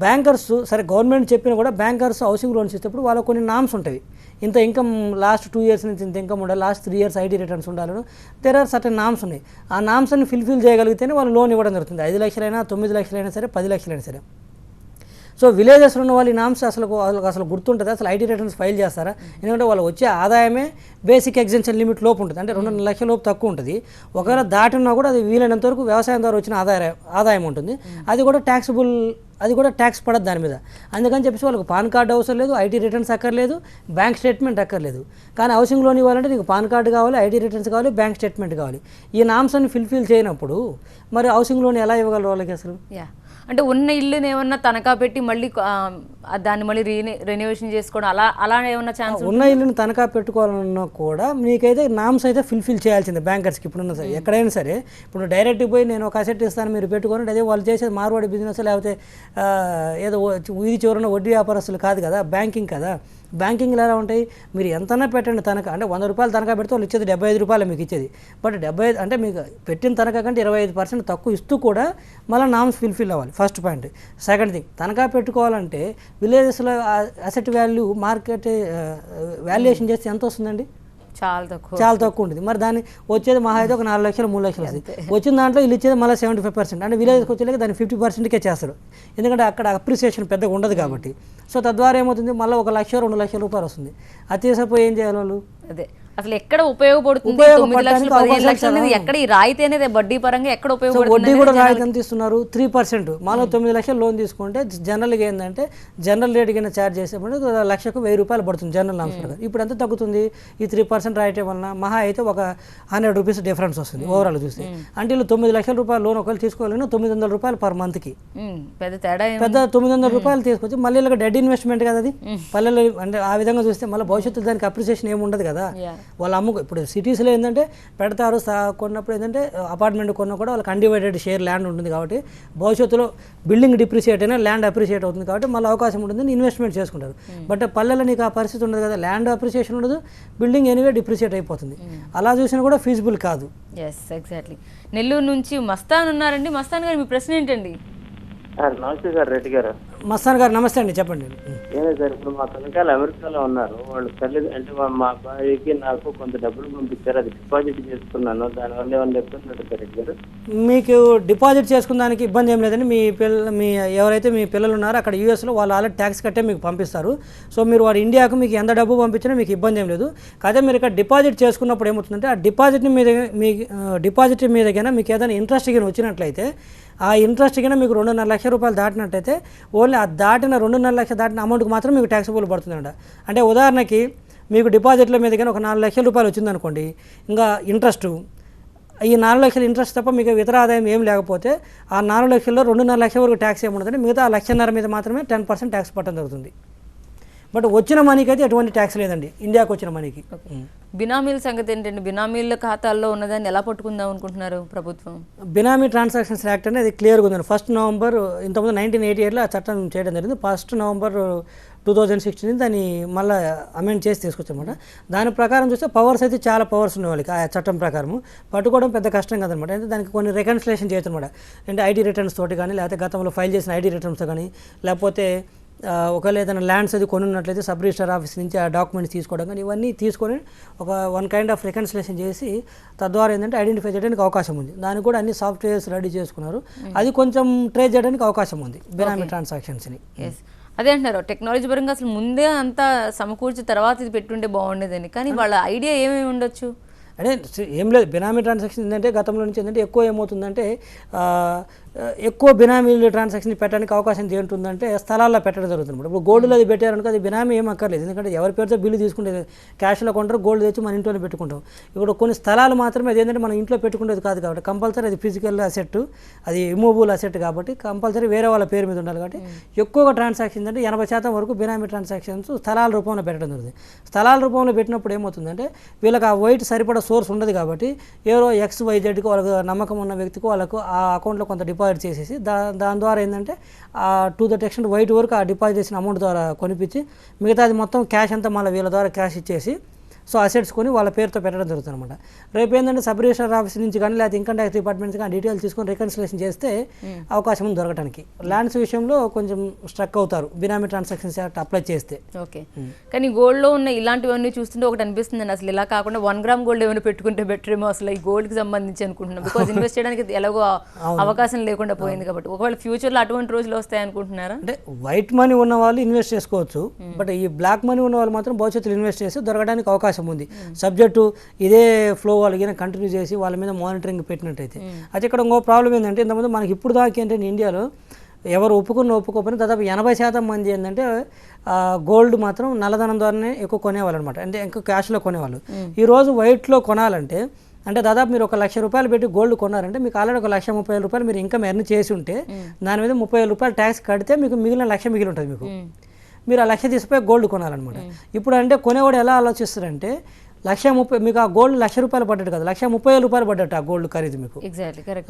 బ్యాంకర్స్ సరే గవర్నమెంట్ చెప్పినా కూడా బ్యాంకర్స్ హౌసింగ్ లోన్స్ ఇచ్చేటప్పుడు వాళ్ళకు కొన్ని నామ్స్ ఉంటాయి. ఇంత ఇన్కమ్ లాస్ట్ 2 years నుంచి ఇంత ఇన్కమ్ ఉండాలి, లాస్ట్ 3 years ఐటీ రిటర్న్స్ ఉండాలని దేర్ ఆర్ సర్టన్ నామ్స్ ఉన్నాయి. ఆ నామ్స్ అన్ని ఫిల్ఫిల్ చేయగలిగితేనే వాళ్ళు లోన్ ఇవ్వడం జరుగుతుంది. 5 లక్షలైనా 9 లక్షలైనా సరే 10 లక్షలైనా సరే. సో విలేజెస్లో ఉన్న వాళ్ళు ఈ నామ్స్ అసలు గుర్తుంటుంది, అసలు ఐటీ రిటర్న్స్ ఫైల్ చేస్తారా? ఎందుకంటే వాళ్ళు వచ్చే ఆదాయమే బేసిక్ ఎగ్జెంప్షన్ లిమిట్ లోపు ఉంటుంది, అంటే 2.5 లక్షల లోపు తక్కువ ఉంటుంది. ఒకవేళ దాటినా కూడా అది వీలైనంత వరకు వ్యవసాయం ద్వారా వచ్చిన ఆదాయం ఉంటుంది. అది కూడా ట్యాక్సబుల్, అది కూడా ట్యాక్స్ పడదు దాని మీద. అందుకని చెప్పేసి వాళ్ళకి పాన్ కార్డు అవసరం లేదు, ఐటీ రిటర్న్స్ అక్కర్లేదు, బ్యాంక్ స్టేట్మెంట్ అక్కర్లేదు. కానీ హౌసింగ్ లోన్ ఇవ్వాలంటే నీకు పాన్ కార్డు కావాలి, ఐటీ రిటర్న్స్ కావాలి, బ్యాంక్ స్టేట్మెంట్ కావాలి. ఈ నామ్స్ అన్ని ఫిల్ఫిల్ చేయనప్పుడు మరి హౌసింగ్ లోన్ ఎలా ఇవ్వగలరు వాళ్ళకి అసలు? అంటే ఉన్న ఇల్లుని ఏమన్నా తనఖా పెట్టి మళ్ళీ దాన్ని మళ్ళీ రెన్యువేషన్ చేసుకోవడం అలా ఏమన్నా ఛాన్స్? ఉన్న ఇల్లుని తనఖా పెట్టుకోవాలన్నా కూడా మీకైతే నామ్స్ అయితే ఫిల్ఫిల్ చేయాల్సిందే బ్యాంకర్స్కి. ఇప్పుడున్న సరే ఎక్కడైనా సరే ఇప్పుడు డైరెక్ట్ పోయి నేను ఒక అసెట్ ఇస్తాను మీరు పెట్టుకోండి, అదే వాళ్ళు చేసేది మార్వాడి బిజినెస్ లేకపోతే ఏదో వీధి చివరన వడ్డీ వ్యాపారస్తులు కాదు కదా, బ్యాంకింగ్ కదా. బ్యాంకింగ్లో ఎలా ఉంటాయి, మీరు ఎంతైనా పెట్టండి తనఖా, అంటే 100 రూపాయలు తనఖా పెడితే వాళ్ళు ఇచ్చేది 75 రూపాయలు మీకు ఇచ్చేది. బట్ 75 అంటే మీకు పెట్టిన తనఖా కంటే 25% తక్కువ ఇస్తూ కూడా మళ్ళీ నామ్స్ ఫిల్ఫిల్ అవ్వాలి. First point. సెకండ్ థింగ్, తనఖా పెట్టుకోవాలంటే విలేజెస్లో అసెట్ వాల్యూ మార్కెట్ వాల్యుయేషన్ చేస్తే ఎంత వస్తుందండి? చాలా తక్కువ ఉంటుంది. మరి దాన్ని వచ్చేది మహా అయితే ఒక 4 లక్షలు 3 లక్షలు వస్తుంది. వచ్చిన దాంట్లో వీళ్ళు ఇచ్చేది మళ్ళీ 75%, అంటే విలేజ్కి వచ్చేలాగా దాన్ని 50%కే చేస్తారు. ఎందుకంటే అక్కడ అప్రిసియేషన్ పెద్దగా ఉండదు కాబట్టి. సో తద్వారా ఏమవుతుంది, మళ్ళీ 1 లక్ష 2 లక్షల రూపాయలు వస్తుంది. అది చేసేపోయి ఏం చేయాలి వాళ్ళు? అదే అసలు ఎక్కడ ఉపయోగపడుతుంది? 9 లక్షలు 15 లక్షలు ఎక్కడ ఈ రాయితీ అనేది వడ్డీ పరంగా ఎక్కడ ఉపయోగపడుతుంది? వడ్డీ కూడా రాయితీ ఎంత ఇస్తున్నారు? 3%. మాలో 9 లక్షలు లోన్ తీసుకుంటే జనరల్గా ఏంటంటే జనరల్ రేట్ కింద ఛార్జ్ చేసేప్పుడు 1 లక్షకు 1000 రూపాయలు పడుతుంది జనరల్ నామ్స్ ప్రకారం. ఇప్పుడు ఎంత తగ్గుతుంది? ఈ 3% రాయితీ వలన మహా అయితే ఒక 100 రూపీస్ డిఫరెన్స్ వస్తుంది ఓవరాల్ చూస్తే. అంటే వీళ్ళు 9 లక్షల రూపాయలు లోన్ ఒకవేళ తీసుకోవాలన్నా 900 రూపాయలు పర్ మంత్కి. పెద్ద తేడా, పెద్ద 900 రూపాయలు తీసుకొచ్చి మళ్ళీ డెడ్ ఇన్వెస్ట్మెంట్ కదా అది పల్లెలు. అంటే ఆ విధంగా చూస్తే మళ్ళీ భవిష్యత్తు దానికి అప్రిసియేషన్ ఏమి ఉండదు కదా. వాళ్ళు ఇప్పుడు సిటీస్లో ఏంటంటే పెడతారు కొన్నప్పుడు ఏంటంటే అపార్ట్మెంట్ కొన్నా కూడా వాళ్ళకి అన్డివైడెడ్ షేర్ ల్యాండ్ ఉంటుంది కాబట్టి భవిష్యత్తులో బిల్డింగ్ డిప్రిషియేట్ అయినా ల్యాండ్ అప్రిషియేట్ అవుతుంది కాబట్టి మళ్ళీ అవకాశం ఉంటుంది ఇన్వెస్ట్మెంట్ చేసుకుంటారు. బట్ పల్లెల్లో నీకు ఆ పరిస్థితి ఉండదు కదా, ల్యాండ్ అప్రిషియేషన్ ఉండదు, బిల్డింగ్ ఎనీవే డిప్రిషియేట్ అయిపోతుంది. అలా చూసినా కూడా ఫీజిబుల్ కాదు. Yes exactly. నెల్లూరు నుంచి మస్తాన్ ఉన్నారండి. మస్తాన్ గారు మీ ప్రశ్న ఏంటండి? నమస్తే సార్, రెడ్డి గారు. మస్తాన్ గారు నమస్తే అండి, చెప్పండి. ఏమే సార్, ఇప్పుడు మా తనకాయలు అమెరికాలో ఉన్నారు. వాళ్ళు తల్లి అంటే మా అబ్బాయికి నాకు కొంత డబ్బులు పంపించారు, అది డిపాజిట్ చేసుకున్నాను. దానివల్ల ఏమన్నా ఇబ్బంది ఉంటుంది రెడ్డి గారు? మీకు డిపాజిట్ చేసుకున్న దానికి ఇబ్బంది ఏం లేదండి. మీ ఎవరైతే మీ పిల్లలు ఉన్నారో అక్కడ యూఎస్లో వాళ్ళు ఆల్రెడీ ట్యాక్స్ కట్టే మీకు పంపిస్తారు. సో మీరు వాడు ఇండియాకు మీకు ఎంత డబ్బు పంపించినా మీకు ఇబ్బంది ఏం లేదు. కాదే మీరు ఇక్కడ డిపాజిట్ చేసుకున్నప్పుడు ఏమవుతుందంటే ఆ డిపాజిట్ మీద కన్నా మీకు ఏదైనా ఇంట్రెస్ట్ కింద వచ్చినట్లయితే ఆ ఇంట్రెస్ట్ కింద మీకు 2.5 లక్షల రూపాయలు దాటినట్టయితే ఓన్లీ ఆ దాటిన 2.5 లక్షలు దాటిన అమౌంట్కి మాత్రం మీకు ట్యాక్సబుల్ పడుతుందంట. అంటే ఉదాహరణకి మీకు డిపాజిట్ల మీద కానీ ఒక 4 లక్షల రూపాయలు వచ్చిందనుకోండి, ఇంకా ఇంట్రెస్ట్ ఈ 4 లక్షల ఇంట్రెస్ట్ తప్ప మీకు ఇతర ఆదాయం ఏం లేకపోతే ఆ 4 లక్షల్లో 2.5 లక్షల వరకు ట్యాక్స్ ఏముంటుందంటే మిగతా 1.5 లక్షల మీద మాత్రమే 10% ట్యాక్స్ పట్టడం జరుగుతుంది. బట్ వచ్చిన మనీకి అయితే ఎటువంటి ట్యాక్స్ లేదండి, ఇండియాకి వచ్చిన మనీకి. బినామీల సంగతి ఏంటండి? బినామీల ఖాతాల్లో ఉన్నదాన్ని ఎలా పట్టుకుందాం అనుకుంటున్నారు ప్రభుత్వం? బినామీ ట్రాన్సాక్షన్స్ యాక్ట్ అనేది క్లియర్గా ఉందండి. 1 నవంబర్ ఇంతకుముందు 1988లో ఆ చట్టం చేయడం జరిగింది. 1 నవంబర్ 2016 దాన్ని మళ్ళీ అమెండ్ చేసి తీసుకొచ్చామన్నమాట. దాని ప్రకారం చూస్తే పవర్స్ అయితే చాలా పవర్స్ ఉన్నాయి వాళ్ళకి. ఆ చట్టం ప్రకారం పట్టుకోవడం పెద్ద కష్టం కదనమాట. అంటే దానికి కొన్ని రికన్సిలేషన్ చేయొచ్చు అనమాట. అంటే ఐటీ రిటర్న్స్ తోటి కానీ, లేకపోతే గతంలో ఫైల్ చేసిన ఐటీ రిటర్న్స్తో కానీ, లేకపోతే ఒకవేళ ఏదైనా ల్యాండ్స్ అది కొనున్నట్లయితే సబ్ రిజిస్టర్ ఆఫీస్ నుంచి ఆ డాక్యుమెంట్స్ తీసుకోవడం కానీ ఇవన్నీ తీసుకొని వన్ కైండ్ ఆఫ్ రికన్సిలేషన్ చేసి తద్వారా ఏంటంటే ఐడెంటిఫై చేయడానికి అవకాశం ఉంది. దానికి కూడా అన్ని సాఫ్ట్వేర్స్ రెడీ చేసుకున్నారు. అది కొంచెం ట్రేస్ చేయడానికి అవకాశం ఉంది బినామీ ట్రాన్సాక్షన్స్ని. అదే అంటున్నారు టెక్నాలజీ పరంగా అసలు ముందే అంతా సమకూర్చి తర్వాత ఇది పెట్టుంటే బాగుండేదని. కానీ వాళ్ళ ఐడియా ఏమేమి ఉండొచ్చు? అంటే ఏం లేదు, బినామీ ట్రాన్సాక్షన్ ఏంటంటే గతంలో నుంచి ఏంటంటే ఎక్కువ ఏమవుతుందంటే ఎక్కువ బినామీలు ట్రాన్సాక్షన్ పెట్టడానికి అవకాశం ఏంటుందంటే స్థలాల్లో పెట్టడం జరుగుతుంది. ఇప్పుడు గోల్డ్లో అది పెట్టారనుకో అది బినామీ ఏం అక్కర్లేదు, ఎందుకంటే ఎవరి పేరుతో బిల్లు తీసుకుంటే క్యాష్లో కొంటారు, గోల్డ్ తెచ్చి మన ఇంట్లోనే పెట్టుకుంటాం. ఇప్పుడు కొన్ని స్థలాలు మాత్రమే అది ఏంటంటే మనం ఇంట్లో పెట్టుకునేది కాదు కాబట్టి కంపల్సరీ అది ఫిజికల్ అసెట్, అది ఇమూవబుల్ అసెట్ కాబట్టి కంపల్సరీ వేరే వాళ్ళ పేరు మీద ఉండాలి. కాబట్టి ఎక్కువగా ట్రాన్సాక్షన్స్ అంటే 80% వరకు బినామీ ట్రాన్సాక్షన్స్ స్థలాల రూపంలో పెట్టడం జరుగుతుంది. స్థలాల రూపంలో పెట్టినప్పుడు ఏమవుతుందంటే వీళ్ళకి ఆ వైట్ సరిపడా సోర్స్ ఉండదు కాబట్టి ఎవరో XYZకి వాళ్ళకు నమ్మకం ఉన్న వ్యక్తికి వాళ్ళకు ఆ అకౌంట్లో కొంత డిపాజిట్ చేసేసి దాని ద్వారా ఏంటంటే టు దట్ ఎక్స్టెంట్ వైట్ వరకు ఆ డిపాజిట్ చేసిన అమౌంట్ ద్వారా కొనిపించి మిగతాది మొత్తం క్యాష్ అంతా మళ్ళీ వీళ్ళ ద్వారా క్యాష్ ఇచ్చేసి సో అసెట్స్ కొని వాళ్ళ పేరుతో పెట్టడం జరుగుతుంది అనమాట. రేపు ఏంటంటే సబ్ రిజిస్టర్ ఆఫీస్ నుంచి కానీ లేకపోతే ఇన్కమ్ ట్యాక్స్ డిపార్ట్మెంట్స్ కానీ డీటెయిల్స్ తీసుకొని రికన్సిలేషన్ చేస్తే అవకాశం ఉంది దొరకడానికి. ల్యాండ్స్ విషయంలో కొంచెం స్ట్రక్ అవుతారు బినామీ ట్రాన్సాక్షన్స్ యాక్ట్ అప్లై చేస్తే. ఓకే, కానీ గోల్డ్లో ఉన్న ఇలాంటివన్నీ చూస్తుంటే ఒకటి అనిపిస్తుంది, అసలు ఇలా కాకుండా 1 గ్రామ్ గోల్డ్ ఏమైనా పెట్టుకుంటే బెటర్ ఏమో అసలు ఈ గోల్డ్కి సంబంధించి అనుకుంటున్నాం. బికాజ్ ఇన్వెస్ట్ చేయడానికి ఎలాగో అవకాశం లేకుండా పోయింది కాబట్టి ఒకవేళ ఫ్యూచర్లో అటువంటి రోజులు వస్తాయి అనుకుంటున్నారా? అంటే వైట్ మనీ ఉన్న వాళ్ళు ఇన్వెస్ట్ చేసుకోవచ్చు, బట్ ఈ బ్లాక్ మనీ ఉన్న వాళ్ళు మాత్రం భవిష్యత్తులో ఇన్వెస్ట్ చేసి దొరకడానికి అవకాశం ఉంది. సబ్జెక్టు ఇదే ఫ్లో వాళ్ళకి కంటిన్యూ చేసి వాళ్ళ మీద మానిటరింగ్ పెట్టినట్టయితే. అయితే ఇక్కడ ఇంకో ప్రాబ్లం ఏంటంటే ఇంతకుముందు మనకి ఇప్పుడు దాకా ఏంటంటే ఇండియాలో ఎవరు ఒప్పుకోకపోయినా దాదాపు 80% మంది ఏంటంటే గోల్డ్ మాత్రం నల్లధనం ద్వారానే ఎక్కువ కొనేవాళ్ళు అనమాట. అంటే ఎక్కువ క్యాష్లో కొనేవాళ్ళు. ఈరోజు వైట్లో కొనాలంటే అంటే దాదాపు మీరు 1 లక్ష రూపాయలు పెట్టి గోల్డ్ కొన్నారంటే మీకు ఆల్రెడీ 1,30,000 రూపాయలు మీరు ఇన్కమ్ ఎర్న్ చేసి ఉంటే దాని మీద 30,000 రూపాయలు ట్యాక్స్ కడితే మీకు మిగిలిన 1,00,000 మిగిలి ఉంటుంది. మీరు ఆ 1,00,000 తీసిపోయి గోల్డ్ కొనాలన్నమాట. ఇప్పుడు అంటే కొనేవాడు ఎలా ఆలోచిస్తారంటే 1,30,000 మీకు ఆ గోల్డ్ 1,00,000 రూపాయలు పడ్డట్టు కదా, 1,30,000 రూపాయలు పడ్డట్టు ఆ గోల్డ్ ఖరీదు మీకు.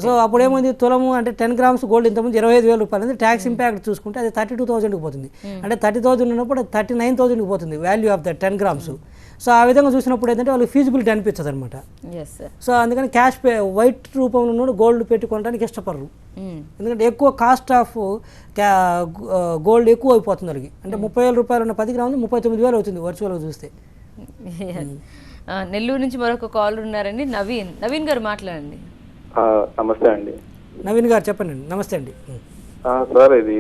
సో అప్పుడు ఏమైంది, తులము అంటే 10 గ్రామ్స్ గోల్డ్ ఇంతకుముందు 25,000 రూపాయలు ఉంది. ట్యాక్స్ ఇంపాక్ట్ చూసుకుంటే అది 32,000కి పోతుంది. అంటే 30,000 ఉన్నప్పుడు 39,000కి పోతుంది value of the 10 grams. So ఆ విధంగా చూసినప్పుడు ఏంటంటే వాళ్ళకి ఫీజిబిలిటీ అనిపించదు అనమాట. సో అందుకని క్యాష్ వైట్ రూపంలో ఉన్న గోల్డ్ పెట్టుకోవడానికి ఇష్టపడరు, ఎందుకంటే ఎక్కువ కాస్ట్ ఆఫ్ గోల్డ్ ఎక్కువ అయిపోతుంది వాళ్ళకి. అంటే 30,000 రూపాయలు ఉన్న 10 గ్రాములు 39,000 అవుతుంది వర్చువల్గా చూస్తే. నెల్లూరు నుంచి మరొక కాల్ ఉన్నారండి, నవీన్ గారు మాట్లాడండి. నమస్తే అండి. నవీన్ గారు చెప్పండి. నమస్తే అండి సార్, ఇది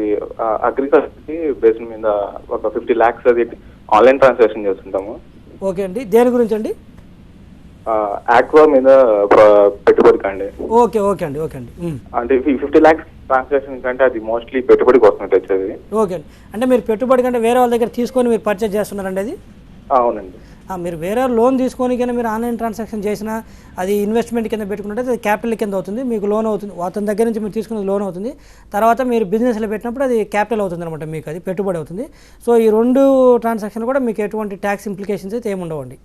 అగ్రికల్చర్కి బేస్ మీద ఒక 50 lakhs అది ఆన్లైన్ ట్రాన్సాక్షన్ చేస్తుంటాము. ఓకే అండి, దేని గురించి అండి? ఆక్వా మీద పెట్టుబడికి అండి. ఓకే ఓకే అండి. ఓకే అండి, అంటే 50 lakhs ట్రాన్సాక్షన్ కంటే అది మోస్ట్లీ పెట్టుబడి కోసం వచ్చేది. ఓకే అండి, అంటే మీరు పెట్టుబడి కంటే వేరే వాళ్ళ దగ్గర తీసుకొని మీరు పర్చేజ్ చేస్తున్నారండి అది? అవునండి. మీరు వేరే లోన్ తీసుకొని కానీ మీరు ఆన్లైన్ ట్రాన్సాక్షన్ చేసినా అది ఇన్వెస్ట్మెంట్ కింద పెట్టుకుంటే అది క్యాపిటల్ కింద అవుతుంది, మీకు లోన్ అవుతుంది. అతని దగ్గర నుంచి మీరు తీసుకున్నది లోన్ అవుతుంది, తర్వాత మీరు బిజినెస్లో పెట్టినప్పుడు అది క్యాపిటల్ అవుతుంది అనమాట, మీకు అది పెట్టుబడి అవుతుంది. సో ఈ 2 ట్రాన్సాక్షన్ కూడా మీకు ఎటువంటి ట్యాక్స్ ఇంప్లికేషన్స్ అయితే ఏమి ఉండవండి.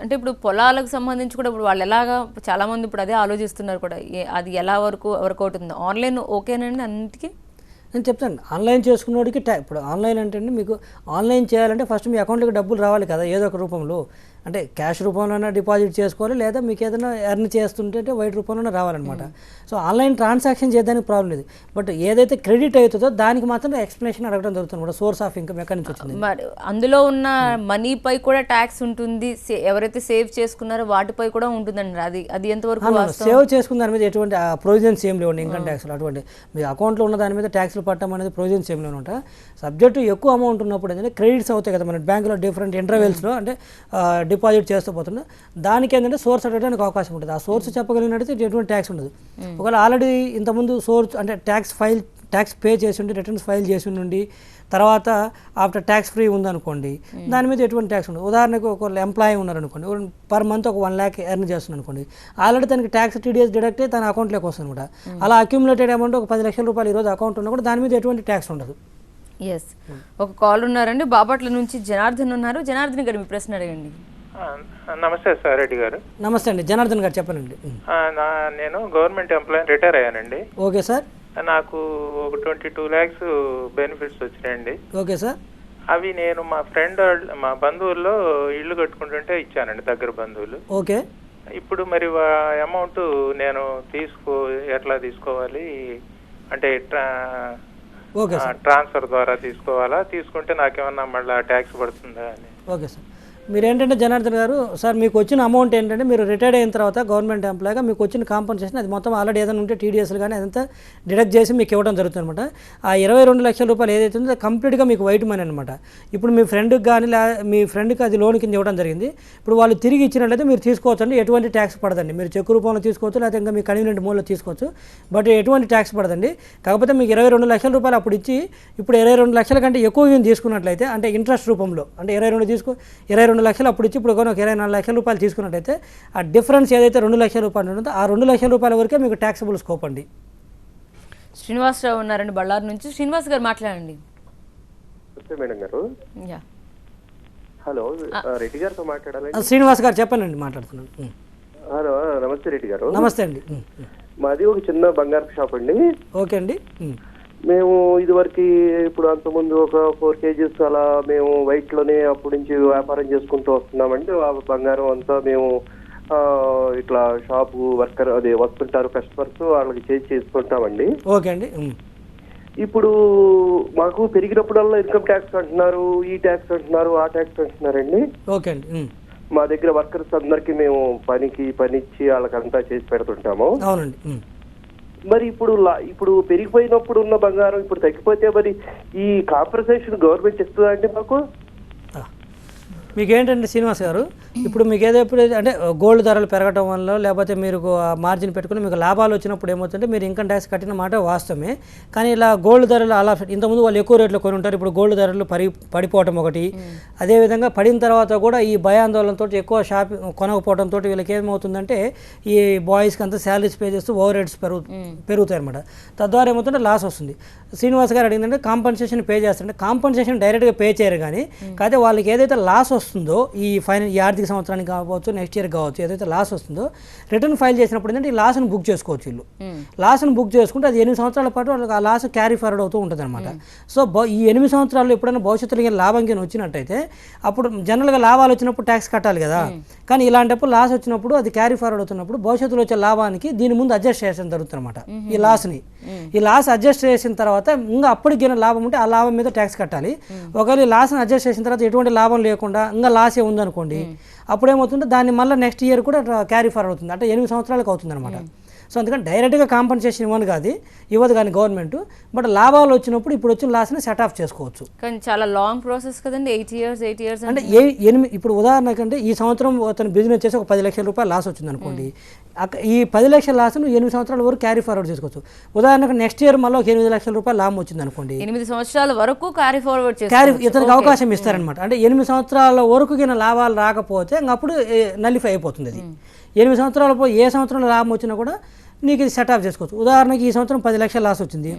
అంటే ఇప్పుడు పొలాలకు సంబంధించి కూడా ఇప్పుడు వాళ్ళు ఎలాగా చాలా మంది ఇప్పుడు అదే ఆలోచిస్తున్నారు కూడా, అది ఎలా వర్కౌట్ ఉందో. ఆన్లైన్ ఓకేనండి అన్నిటికీ? నేను చెప్తాను, ఆన్లైన్ చేసుకున్నోడికి ఇప్పుడు ఆన్లైన్ అంటే మీకు ఆన్లైన్ చేయాలంటే ఫస్ట్ మీ అకౌంట్లోకి డబ్బులు రావాలి కదా ఏదో ఒక రూపంలో. అంటే క్యాష్ రూపంలోనే డిపాజిట్ చేసుకోవాలి, లేదా మీకు ఏదైనా ఎర్న్ చేస్తుంటే వైట్ రూపంలోనే రావాలన్నమాట. సో ఆన్లైన్ ట్రాన్సాక్షన్ చేయడానికి ప్రాబ్లం లేదు. బట్ ఏదైతే క్రెడిట్ అవుతుందో దానికి మాత్రం ఎక్స్ప్లెనేషన్ అడగడం జరుగుతుంది కూడా, సోర్స్ ఆఫ్ ఇన్కమ్ ఎక్కడి నుంచి వచ్చింది. మరి అందులో ఉన్న మనీపై కూడా ట్యాక్స్ ఉంటుంది, ఎవరైతే సేవ్ చేసుకున్నారో వాటిపై కూడా ఉంటుందండి. అది ఎంతవరకు సేవ్ చేసుకున్న దాని మీద ఎటువంటి ప్రొవిజన్స్ ఏం లేవు ఇన్కమ్ ట్యాక్స్లో. అటువంటి మీ అకౌంట్లో ఉన్న దాని మీద ట్యాక్స్లు పట్టడం అనేది ప్రొవిజన్స్ ఏం లేవు. సబ్జెక్టు ఎక్కువ అమౌంట్ ఉన్నప్పుడు ఏంటంటే క్రెడిట్స్ అవుతాయి కదా మన బ్యాంకులో డిఫరెంట్ ఇంటర్వెల్స్లో, అంటే డిపాజిట్ చేస్తూ పోతున్నా దానికి ఏంటంటే సోర్స్ అడగడానికి అవకాశం ఉంటుంది. ఆ సోర్స్ చెప్పగలిగినట్టయితే ఎటువంటి ట్యాక్స్ ఉండదు. ఒకవేళ ఆల్రెడీ ఇంతకుముందు సోర్స్ అంటే ట్యాక్స్ పే చేసి ఉండి రిటర్న్స్ ఫైల్ చేసి ఉండి తర్వాత ఆఫ్టర్ ట్యాక్స్ ఫ్రీ ఉందనుకోండి, దాని మీద ఎటువంటి ట్యాక్స్ ఉండదు. ఉదాహరణకు ఒక ఎంప్లాయీ ఉన్నారనుకోండి, పర్ మంత్ ఒక 1 lakh ఎర్న్ చేస్తుంది అనుకోండి, ఆల్రెడీ తనకి ట్యాక్స్ TDS డిడక్ట్ తన అకౌంట్లోకి వస్తుంది కూడా. అలా అక్యూములేటెడ్ అమౌంట్ ఒక 10 లక్షల రూపాయలు ఈరోజు అకౌంట్ ఉన్నా కూడా దాని మీద ఎటువంటి ట్యాక్స్ ఉండదు. ఎస్, ఒక కాల్ ఉన్నారండి, బాపట్ల నుంచి జనార్దన్ ఉన్నారు. జనార్దన్ గారు మీ ప్రశ్న అడగండి. నమస్తే సార్ రెడ్డి గారు. నమస్తే అండి, జనార్దన్ గారు చెప్పండి. నేను గవర్నమెంట్ ఎంప్లాయీ రిటైర్ అయ్యానండి. Okay sir. నాకు ఒక 22 lakhs బెనిఫిట్స్ వచ్చినాయండి. Okay sir. అవి నేను మా బంధువుల్లో ఇల్లు కట్టుకుంటుంటే ఇచ్చానండి, దగ్గర బంధువులు. ఓకే. ఇప్పుడు మరి అమౌంట్ నేను ఎట్లా తీసుకోవాలి అంటే ట్రాన్స్ఫర్ ద్వారా తీసుకోవాలా, తీసుకుంటే నాకేమన్నా మళ్ళీ ట్యాక్స్ పడుతుందా అని. Okay sir. మీరు ఏంటంటే జనార్దన్ గారు సార్, మీకు వచ్చిన అమౌంట్ ఏంటంటే మీరు రిటైర్డ్ అయిన తర్వాత గవర్నమెంట్ ఎంప్లాయ్గా మీకు వచ్చిన కాంపన్సేషన్ అది మొత్తం ఆల్రెడీ ఏదైనా ఉంటే TDSలు కానీ అదంతా డిడక్ట్ చేసి మీకు ఇవ్వడం జరుగుతుంది అనమాట. ఆ 22 లక్షల రూపాయలు ఏదైతే ఉందో కంప్లీట్గా మీకు వైట్ మనీ అనమాట. ఇప్పుడు మీ ఫ్రెండ్కి కానీ మీ ఫ్రెండ్కి అది లోన్ కింద ఇవ్వడం జరిగింది. ఇప్పుడు వాళ్ళు తిరిగి ఇచ్చినట్లయితే మీరు తీసుకోవచ్చండి, ఎటువంటి ట్యాక్స్ పడదండి. మీరు చెక్ రూపంలో తీసుకోవచ్చు, లేకపోతే ఇంకా మీ కన్వీనియంట్ మూలలో తీసుకోవచ్చు, బట్ ఎటువంటి ట్యాక్స్ పడదండి. కాకపోతే మీకు 22 లక్షల రూపాయలు అప్పుడు ఇచ్చి ఇప్పుడు 22 లక్షల కంటే ఎక్కువ తీసుకున్నట్లయితే అంటే ఇంట్రెస్ట్ రూపంలో అంటే 22 లక్షలు అప్పుడు ఇచ్చి ఇప్పుడు ఒక 24 లక్షల రూపాయలు తీసుకున్నట్టయితే ఆ డిఫరెన్స్ ఏదైతే 2 లక్షల రూపాయలు ఉంటుందో ఆ 2 లక్షల రూపాయల వరకే మీకు ట్యాక్సబుల్ స్కోప్ అండి. శ్రీనివాసరావు ఉన్నారండి బళ్ళారి నుంచి. శ్రీనివాస్ గారు మాట్లాడండి. మేడం గారు. హలో, రెడ్డి గారితో మాట్లాడాలి. శ్రీనివాస్ గారు చెప్పండి, మాట్లాడుతున్నాను. హలో, నమస్తే రెడ్డి గారు. నమస్తే అండి. మాది ఒక చిన్న బంగారు షాప్ అండి. ఓకే అండి. మేము ఇదివరకు ఇప్పుడు అంతకుముందు ఒక 4 kgs అలా మేము వైట్ లోనే అప్పటి నుంచి వ్యాపారం చేసుకుంటూ వస్తున్నామండి. ఆ బంగారం అంతా మేము ఇట్లా షాపు వర్కర్ అదే వస్తుంటారు కస్టమర్స్, వాళ్ళకి చేసుకుంటామండి. ఓకే అండి. ఇప్పుడు మాకు పెరిగినప్పుడల్లా ఇన్కమ్ ట్యాక్స్ అంటున్నారు, ఈ ట్యాక్స్ అంటున్నారు, ఆ ట్యాక్స్ అంటున్నారండి. ఓకే అండి. మా దగ్గర వర్కర్స్ అందరికి మేము పనిచ్చి వాళ్ళకంతా చేసి పెడుతుంటాము. అవునండి. మరి ఇప్పుడు పెరిగిపోయినప్పుడు ఉన్న బంగారం ఇప్పుడు తగ్గిపోతే మరి ఈ కాంపన్సేషన్ గవర్నమెంట్ ఇస్తుందా అండి మాకు? మీకు ఏంటంటే శ్రీనివాస్ గారు, ఇప్పుడు మీకు ఏదైతే అంటే గోల్డ్ ధరలు పెరగడం వల్ల లేకపోతే మీరు మార్జిన్ పెట్టుకుని మీకు లాభాలు వచ్చినప్పుడు ఏమవుతుంటే మీరు ఇన్కమ్ ట్యాక్స్ కట్టిన మాట వాస్తవమే. కానీ ఇలా గోల్డ్ ధరలు అలా ఇంతకుముందు వాళ్ళు ఎక్కువ రేట్లో కొని ఉంటారు, ఇప్పుడు గోల్డ్ ధరలు పడిపోవటం ఒకటి, అదేవిధంగా పడిన తర్వాత కూడా ఈ భయాందోళనతో ఎక్కువ కొనకపోవడంతో వీళ్ళకి ఏమవుతుందంటే ఈ బాయ్స్కి అంతా శాలరీస్ పే చేస్తూ ఓవర్ హెడ్స్ పెరుగుతాయి అనమాట. తద్వారా ఏమవుతుంటే లాస్ వస్తుంది. శ్రీనివాస్ గారు అడిగిందంటే కాంపన్సేషన్ పే చేస్తారంటే కాంపన్సేషన్ డైరెక్ట్గా పే చేయరు, కానీ కాకపోతే వాళ్ళకి ఏదైతే లాస్ వస్తుందో ఈ ఆర్థిక సంవత్సరానికి కావచ్చు నెక్స్ట్ ఇయర్ కావచ్చు ఏదైతే లాస్ వస్తుందో రిటర్న్ ఫైల్ చేసినప్పుడు ఏంటంటే ఈ లాస్ను బుక్ చేసుకోవచ్చు. వీళ్ళు లాస్ను బుక్ చేసుకుంటే అది 8 సంవత్సరాల పాటు వాళ్ళకి ఆ లాస్ క్యారీ ఫార్వర్డ్ అవుతూ ఉంటుంది అనమాట. సో ఈ 8 సంవత్సరాల్లో ఎప్పుడైనా భవిష్యత్తులో లాభం కింద వచ్చినట్టయితే అప్పుడు జనరల్గా లాభాలు వచ్చినప్పుడు ట్యాక్స్ కట్టాలి కదా, కానీ ఇలాంటప్పుడు లాస్ వచ్చినప్పుడు అది క్యారీ ఫార్వర్డ్ అవుతున్నప్పుడు భవిష్యత్తులో వచ్చే లాభానికి దీని ముందు అడ్జస్ట్ చేసిన జరుగుతుంది అనమాట. ఈ లాస్ అడ్జస్ట్ చేసిన తర్వాత ఇంకా అప్పటికి లాభం ఉంటే ఆ లాభం మీద ట్యాక్స్ కట్టాలి. ఒకవేళ ఈ లాస్ని అడ్జస్ట్ చేసిన తర్వాత ఎటువంటి లాభం లేకుండా ఇంకా లాసే ఉందనుకోండి, అప్పుడేమవుతుంటే దాన్ని మళ్ళీ నెక్స్ట్ ఇయర్ కూడా క్యారీ ఫార్వర్డ్ అవుతుంది, అంటే 8 సంవత్సరాలకు అవుతుంది అనమాట. సో అందుకని డైరెక్ట్గా కాంపన్సేషన్ ఇవ్వదు కానీ గవర్నమెంట్, బట్ లాభాలు వచ్చినప్పుడు ఇప్పుడు వచ్చిన లాస్ని సెట్ ఆఫ్ చేసుకోవచ్చు. కానీ చాలా లాంగ్ ప్రాసెస్ కదండి, 8 years అంటే 8 ఇప్పుడు ఉదాహరణకంటే ఈ సంవత్సరం అతను బిజినెస్ చేసి ఒక 10 లక్షల రూపాయలు లాస్ వచ్చింది అనుకోండి, ఈ 10 లక్షల లాస్ను 8 సంవత్సరాల వరకు క్యారీ ఫార్వర్డ్ చేసుకోవచ్చు. ఉదాహరణకు నెక్స్ట్ ఇయర్ మళ్ళీ ఒక 8 లక్షల రూపాయలు లాభం వచ్చింది అనుకోండి, 8 సంవత్సరాల వరకు క్యారీ ఫార్వర్డ్ ఇతనికి అవకాశం ఇస్తారనమాట. అంటే 8 సంవత్సరాల వరకు లాభాలు రాకపోతే అప్పుడు నల్లిఫై అయిపోతుంది. అది 8 సంవత్సరాల ఏ సంవత్సరంలో లాభం వచ్చినా కూడా నీకు ఇది సెట్ ఆఫ్ చేసుకోవచ్చు. ఉదాహరణకి ఈ సంవత్సరం 10 లక్షల లాస్ వచ్చింది,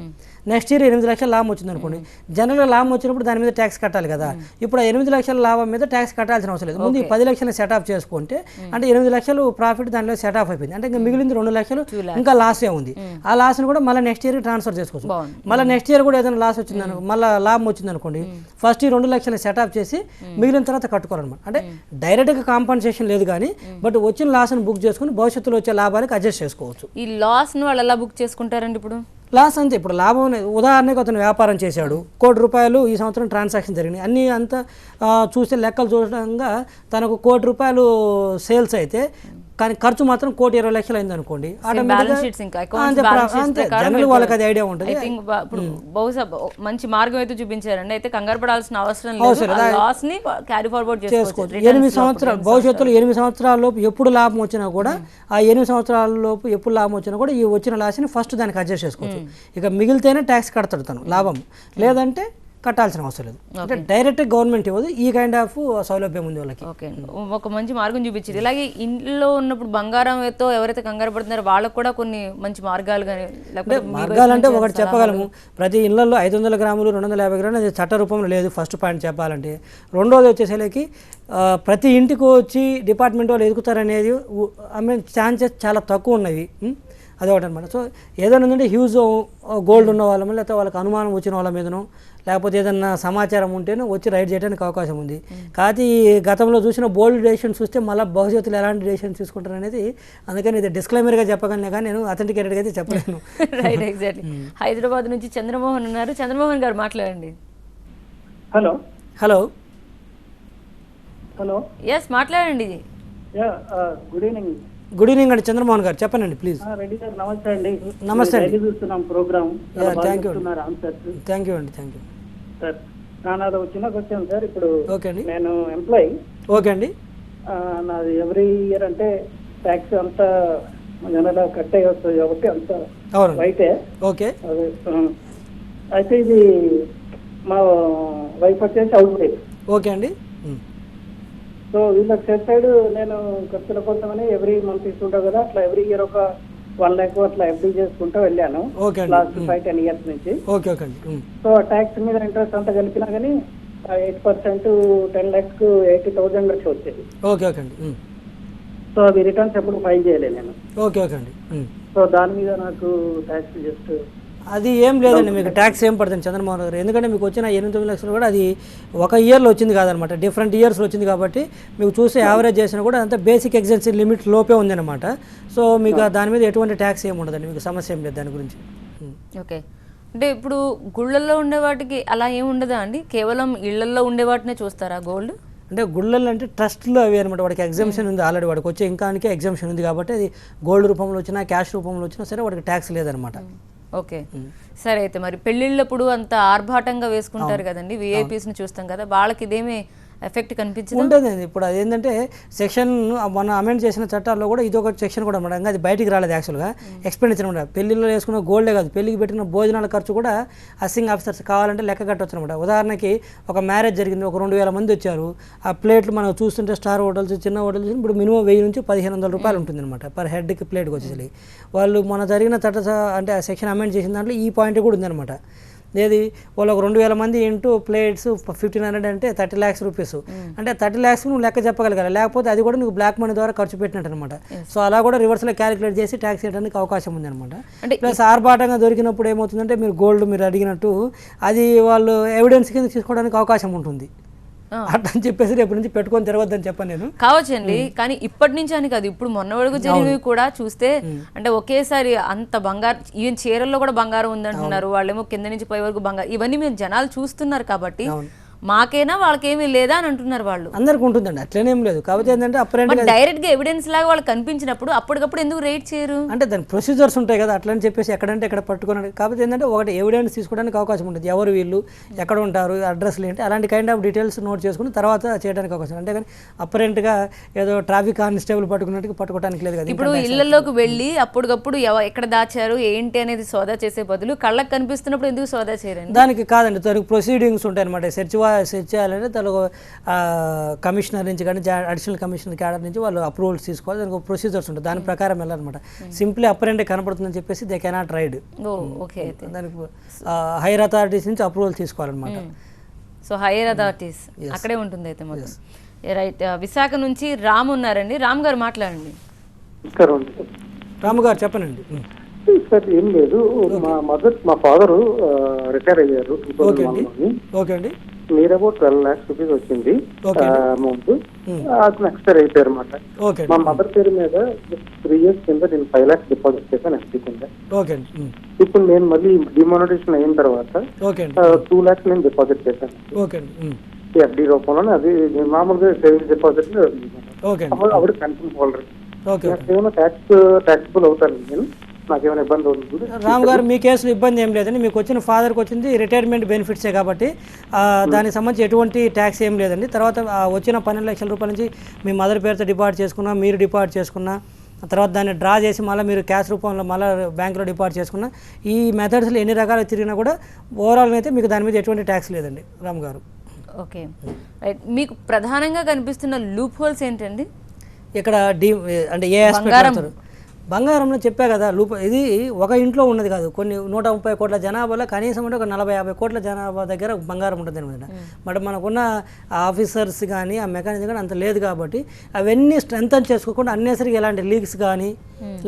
నెక్స్ట్ ఇయర్ 8 లక్షల లాభం వచ్చింది అనుకోండి, జనరల్గా లాభం వచ్చినప్పుడు దాని మీద ట్యాక్స్ కట్టాలి కదా. ఇప్పుడు ఆ 8 లక్షల లాభం మీద ట్యాక్స్ కట్టాల్సిన అవసరం లేదు. ముందు ఈ 10 లక్షలు సెట్ ఆఫ్ చేసుకుంటే అంటే 8 లక్షలు ప్రాఫిట్ దానిలో సెట్ ఆఫ్ అయిపోయింది. అంటే ఇంకా మిగిలింది 2 లక్షలు ఇంకా లాసే ఉంది. ఆ లాస్ని కూడా మళ్ళీ నెక్స్ట్ ఇయర్ ట్రాన్స్ఫర్ చేసుకోవచ్చు. మళ్ళీ నెక్స్ట్ ఇయర్ కూడా ఏదైనా లాస్ వచ్చింది అనుకో, మళ్ళీ లాభం వచ్చింది అనుకోండి, ఫస్ట్ ఈ 2 లక్షలు సెట్ ఆఫ్ చేసి మిగిలిన తర్వాత కట్టుకోవాలన్నమాట. అంటే డైరెక్ట్గా కాంపన్సేషన్ లేదు కానీ బట్ వచ్చిన లాస్ని బుక్ చేసుకుని భవిష్యత్తులో వచ్చే లాభానికి అడ్జస్ట్ చేసుకోవచ్చు. ఈ లాస్ను వాళ్ళు ఎలా బుక్ చేసుకుంటారండి? ఇప్పుడు లాస్ అంతే. ఇప్పుడు లాభం ఉదాహరణకు అతను వ్యాపారం చేశాడు, ₹1,00,00,000 ఈ సంవత్సరం ట్రాన్సాక్షన్ జరిగినాయి, అన్నీ అంతా చూస్తే లెక్కలు చూడంగా తనకు ₹1,00,00,000 సేల్స్ అయితే కానీ ఖర్చు మాత్రం ₹1,20,00,000 అయింది అనుకోండి, జనరల్ వాళ్ళకి అది ఐడియా ఉంటుంది. ఇప్పుడు బహుశా మంచి మార్గం అయితే చూపించారండి. అయితే కంగారు పడాల్సిన అవసరం లేదు, లాస్ ని క్యారీ ఫార్వర్డ్ చేసుకోవచ్చు. 8 సంవత్సరాలు భవిష్యత్తులో 8 సంవత్సరాల లోపు ఎప్పుడు లాభం వచ్చినా కూడా ఆ 8 సంవత్సరాల లోపు ఎప్పుడు లాభం వచ్చినా కూడా ఈ వచ్చిన లాస్ని ఫస్ట్ దానికి అడ్జస్ట్ చేసుకోవచ్చు. ఇక మిగిలితేనే ట్యాక్స్ కడతాడు తను లాభం, లేదంటే కట్టాల్సిన అవసరం లేదు. అంటే డైరెక్ట్ గవర్నమెంట్ ఇవ్వదు, ఈ కైండ్ ఆఫ్ సౌలభ్యం ఉంది వాళ్ళకి. ఓకే, ఒక మంచి మార్గం చూపించింది. ఇలాగే ఇంట్లో ఉన్నప్పుడు బంగారంతో ఎవరైతే కంగారు పడుతున్నారో వాళ్ళకు కూడా కొన్ని మంచి మార్గాలు కానీ మార్గాలు అంటే ఒకటి చెప్పగలము, ప్రతి ఇళ్లలో 500 గ్రాములు 250 గ్రాములు అది చట్ట రూపంలో లేదు. ఫస్ట్ పాయింట్ చెప్పాలంటే. రెండోది వచ్చేసరికి ప్రతి ఇంటికి వచ్చి డిపార్ట్మెంట్ వాళ్ళు ఎదుగుతారనేది ఛాన్సెస్ చాలా తక్కువ ఉన్నవి. అదొకటి అనమాట. సో ఏదైనా ఉందంటే హ్యూజ్ గోల్డ్ ఉన్న వాళ్ళ మీద, లేకపోతే వాళ్ళకి అనుమానం వచ్చిన వాళ్ళ మీదనో, లేకపోతే ఏదన్నా సమాచారం ఉంటేనే వచ్చి రైడ్ చేయడానికి అవకాశం ఉంది. కాకపోతే ఈ గతంలో చూసిన బోల్డ్ డెసిషన్స్ చూస్తే మళ్ళీ భవిష్యత్తులో ఎలాంటి డెసిషన్స్ తీసుకుంటారు అనేది, అందుకని ఇది డిస్క్లైమర్గా చెప్పగలను కానీ నేను అథెంటికేటెడ్గా అయితే చెప్పలేను. Right, exactly. హైదరాబాద్ నుంచి చంద్రమోహన్ ఉన్నారు. చంద్రమోహన్ గారు మాట్లాడండి. హలో హలో హలో ఎస్ మాట్లాడండి. Good evening. గుడ్ ఈవినింగ్ అండి చంద్రమోహన్ గారు, చెప్పండి ప్లీజ్. రెడ్డి సార్ నమస్తే అండి. నమస్తే అండి. చూస్తున్నాం ప్రోగ్రామ్. థ్యాంక్ యూ అండి. సార్ నాది ఒక చిన్న క్వశ్చన్ సార్. ఇప్పుడు ఓకే అండి, నేను ఎంప్లాయీ. ఓకే అండి. నాది ఎవ్రీ ఇయర్ అంటే ట్యాక్స్ అంతా జనరల్ కట్ అయ్యి వస్తుంది కాబట్టి అంతా అయితే ఓకే. అయితే ఇది మా వైఫ్ వచ్చేసి అవుట్ సైడ్. ఓకే అండి. సో వీళ్ళకి సెట్ సైడ్ నేను ఖర్చుల కోసమని ఎవ్రీ మంత్ ఇస్తుంటా కదా, అట్లా ఎవ్రీ ఇయర్ ఒక 1 lakh అట్లా ఎఫ్డీ చేసుకుంటూ వెళ్ళాను లాస్ట్ 5-10 years నుంచి. సో ట్యాక్స్ మీద ఇంట్రెస్ట్ అంతా కలిపినా కానీ 8% 10 lakhs 80,000 లక్ష వచ్చేది. సో అవి రిటర్న్స్ ఎప్పుడు ఫైల్ చేయలేదు నేను. సో దాని మీద నాకు ట్యాక్స్ జస్ట్ అది ఏం లేదండి, మీకు ట్యాక్స్ ఏం పడుతుంది చంద్రమోహన్ గారు. ఎందుకంటే మీకు వచ్చిన 8-9 లక్షలు కూడా అది ఒక ఇయర్లో వచ్చింది కాదనమాట, డిఫరెంట్ ఇయర్స్లో వచ్చింది కాబట్టి మీకు చూస్తే యావరేజ్ చేసినా కూడా అంత బేసిక్ ఎగ్జెన్సీ లిమిట్ లోపే ఉందన్నమాట. సో మీకు దాని మీద ఎటువంటి ట్యాక్స్ ఏమి ఉండదండి, మీకు సమస్య ఏం లేదు దాని గురించి. ఓకే, అంటే ఇప్పుడు గుళ్ళల్లో ఉండే వాటికి అలా ఏమి ఉండదా అండి? కేవలం ఇళ్లల్లో ఉండే వాటినే చూస్తారా గోల్డ్? అంటే గుళ్ళల్లో అంటే ట్రస్ట్లో అవి అనమాట, వాడికి ఎగ్జామ్షన్ ఉంది ఆల్రెడీ, వాడికి వచ్చే ఇంకానికే ఎగ్జామ్షన్ ఉంది కాబట్టి అది గోల్డ్ రూపంలో వచ్చినా క్యాష్ రూపంలో వచ్చినా సరే వాడికి ట్యాక్స్ లేదనమాట. ఓకే, సరే. అయితే మరి పెళ్ళిళ్ళప్పుడు అంత ఆర్భాటంగా వేసుకుంటారు కదండి, విఐపీస్ని చూస్తాం కదా, వాళ్ళకి ఇదేమీ ఎఫెక్ట్ కనిపించింది ఉంటుంది. ఇప్పుడు అదేంటంటే సెక్షన్ మొన్న అమెండ్ చేసిన చట్టాల్లో కూడా ఇది ఒక సెక్షన్ కూడా అనమాట, అది బయటికి రాలేదు యాక్చువల్గా. ఎక్స్పెండిచర్ అనమాట, పెళ్లిలో వేసుకున్న గోల్డే కాదు, పెళ్లికి పెట్టిన భోజనాల ఖర్చు కూడా అస్సింగ్ ఆఫీసర్స్ కావాలంటే లెక్క కట్టవచ్చు అనమాట. ఉదాహరణకి ఒక మ్యారేజ్ జరిగింది, ఒక 2,000 మంది వచ్చారు, ఆ ప్లేట్లు మనం చూస్తుంటే స్టార్ హోటల్స్ చిన్న హోటల్స్ ఇప్పుడు మినిమం 1000 నుంచి 1,500 రూపాయలు ఉంటుంది అనమాట పర్ హెడ్కి ప్లేట్కి వచ్చేసి. వాళ్ళు మన జరిగిన చట్ట అంటే ఆ సెక్షన్ అమెండ్ చేసిన దాంట్లో ఈ పాయింట్ కూడా ఉందన్నమాట. ఏది వాళ్ళు ఒక 2,000 మంది ఇంటూ ప్లేట్స్ 1,500 అంటే 30 lakhs రూపీస్, అంటే 30 lakhs నువ్వు లెక్క చెప్పగలగాలి, లేకపోతే అది కూడా నీకు బ్లాక్ మనీ ద్వారా ఖర్చు పెట్టినట్టు అనమాట. సో అలా కూడా రివర్స్లో క్యాలిక్యులేట్ చేసి ట్యాక్స్ చేయడానికి అవకాశం ఉంది అనమాట. ప్లస్ ఆర్భాటంగా దొరికినప్పుడు ఏమవుతుందంటే మీరు గోల్డ్ మీరు అడిగినట్టు అది వాళ్ళు ఎవిడెన్స్ కింద తీసుకోవడానికి అవకాశం ఉంటుంది. అట్లా అని చెప్పేసి రేపు నుంచి పెట్టుకొని తిరగొద్దని చెప్పాను నేను. కావచ్చండి, కానీ ఇప్పటి నుంచి అని కాదు, ఇప్పుడు మొన్న వరకు జరిగినవి కూడా చూస్తే అంటే ఒకేసారి అంత బంగారు, ఈవెన్ చీరల్లో కూడా బంగారం ఉందంటున్నారు, వాళ్ళేమో కింద నుంచి పై వరకు బంగారం, ఇవన్నీ మేము జనాలు చూస్తున్నారు కాబట్టి మాకేనా వాళ్ళకేమీ లేదా అని అంటున్నారు వాళ్ళు. అందరికి ఉంటుందండి, అట్లనేం లేదు. కాబట్టి ఏంటంటే అప్రెంట్ డైరెక్ట్ గా ఎవిడెన్స్ లాగా వాళ్ళకి కనిపించినప్పుడు అప్పటికప్పుడు ఎందుకు రేట్ చేయరు అంటే దాని ప్రొసీజర్స్ ఉంటాయి కదా, అట్లా అని చెప్పేసి ఎక్కడంటే ఎక్కడ పట్టుకున్నాడు. కాబట్టి ఏంటంటే ఒకటి ఎవిడెన్స్ తీసుకోవడానికి అవకాశం ఉంటుంది, ఎవరు వీళ్ళు ఎక్కడ ఉంటారు అడ్రస్లు ఏంటి అలాంటి కైండ్ ఆఫ్ డీటెయిల్స్ నోట్ చేసుకుని తర్వాత చేయడానికి అవకాశం. అంటే కానీ అప్రెంట్గా ఏదో ట్రాఫిక్ కానిస్టేబుల్ పట్టుకున్నట్టు పట్టుకోవడానికి లేదు కదా. ఇప్పుడు ఇళ్లలోకి వెళ్ళి అప్పటికప్పుడు ఎక్కడ దాచారు ఏంటి అనేది సోదా చేసే బదులు కళ్ళకి కనిపిస్తున్నప్పుడు ఎందుకు సోదా చేయరండి? దానికి కాదండి, దానికి ప్రొసీడింగ్స్ ఉంటాయి అనమాట. సెర్చ్ వారెంట్ సెట్ చేయాలంటే దానికి కమిషనర్ నుంచి కానీ అడిషనల్ కమిషనర్ క్యాడర్ నుంచి వాళ్ళు అప్రూవల్స్ తీసుకోవాలి, దానికి ఒక ప్రొసీజర్స్ ఉంటుంది, దాని ప్రకారం వెళ్ళాలన్నమాట. సింప్లీ అపరెంట్ కనపడుతుందని చెప్పేసి దే కెనాట్ రైడ్, దానికి హైయర్ అథారిటీస్ నుంచి అప్రూవల్ తీసుకోవాలన్నమాట. సో హైయర్ అథారిటీస్ అక్కడే ఉంటుంది అయితే మొత్తం. రైట్, విశాఖ నుంచి రామ్ ఉన్నారండి. రామ్ గారు మాట్లాడండి. రాము గారు చెప్పనండి. సార్ ఏం లేదు, మా ఫాదర్ రిటైర్ అయ్యారు. ఓకే అండి. నియర్ అబౌట్ 12 lakhs rupees వచ్చింది అమౌంట్. నెక్స్ట్ ఇయర్ అయిపోయారు అనమాట. మా మదర్ పేరు మీద 3 years కింద నేను 5 lakhs డిపాజిట్ చేశాను ఎఫ్డీ కింద. ఇప్పుడు నేను మళ్ళీ డిమానిటైజేషన్ అయిన తర్వాత 2 lakhs నేను డిపాజిట్ చేశాను ఎఫ్డీ రూపంలో. అది మామూలుగా సేవింగ్స్ డిపాజిట్ ఆవిడ కన్ఫర్మ్ హోల్డర్. ఏమైనా ట్యాక్సిబుల్ అవుతాను నేను, నాకేమైనా ఇబ్బంది అవుతుంది? రామ్ గారు, మీ కేసులో ఇబ్బంది ఏం లేదండి. మీకు వచ్చిన ఫాదర్కి వచ్చింది రిటైర్మెంట్ బెనిఫిట్సే కాబట్టి దానికి సంబంధించి ఎటువంటి ట్యాక్స్ ఏం లేదండి. తర్వాత వచ్చిన 12 లక్షల రూపాయల నుంచి మీ మదర్ పేరుతో డిపాజిట్ చేసుకున్నా, మీరు డిపాజిట్ చేసుకున్నా, తర్వాత దాన్ని డ్రా చేసి మళ్ళీ మీరు క్యాష్ రూపంలో మళ్ళీ బ్యాంకులో డిపాజిట్ చేసుకున్నా, ఈ మెథడ్స్లో ఎన్ని రకాలు తిరిగినా కూడా ఓవరాల్గా అయితే మీకు దాని మీద ఎటువంటి ట్యాక్స్ లేదండి రామ్ గారు. Okay, right. మీకు ప్రధానంగా కనిపిస్తున్న లూప్ హోల్స్ ఏంటండి? ఇక్కడ అంటే ఏ ఆస్పెక్ట్? బంగారంలో చెప్పా కదా, ఇది ఒక ఇంట్లో ఉన్నది కాదు. కొన్ని 130 కోట్ల జనాభాలో కనీసం అంటే ఒక 40-50 కోట్ల జనాభా దగ్గర బంగారం ఉంటుంది అనమాట. బట్ మనకున్న ఆఫీసర్స్ కానీ ఆ మెకానిజం కానీ అంత లేదు కాబట్టి అవన్నీ స్ట్రెంథన్ చేసుకోకుండా అన్నెసరికి ఎలాంటి లీక్స్ కానీ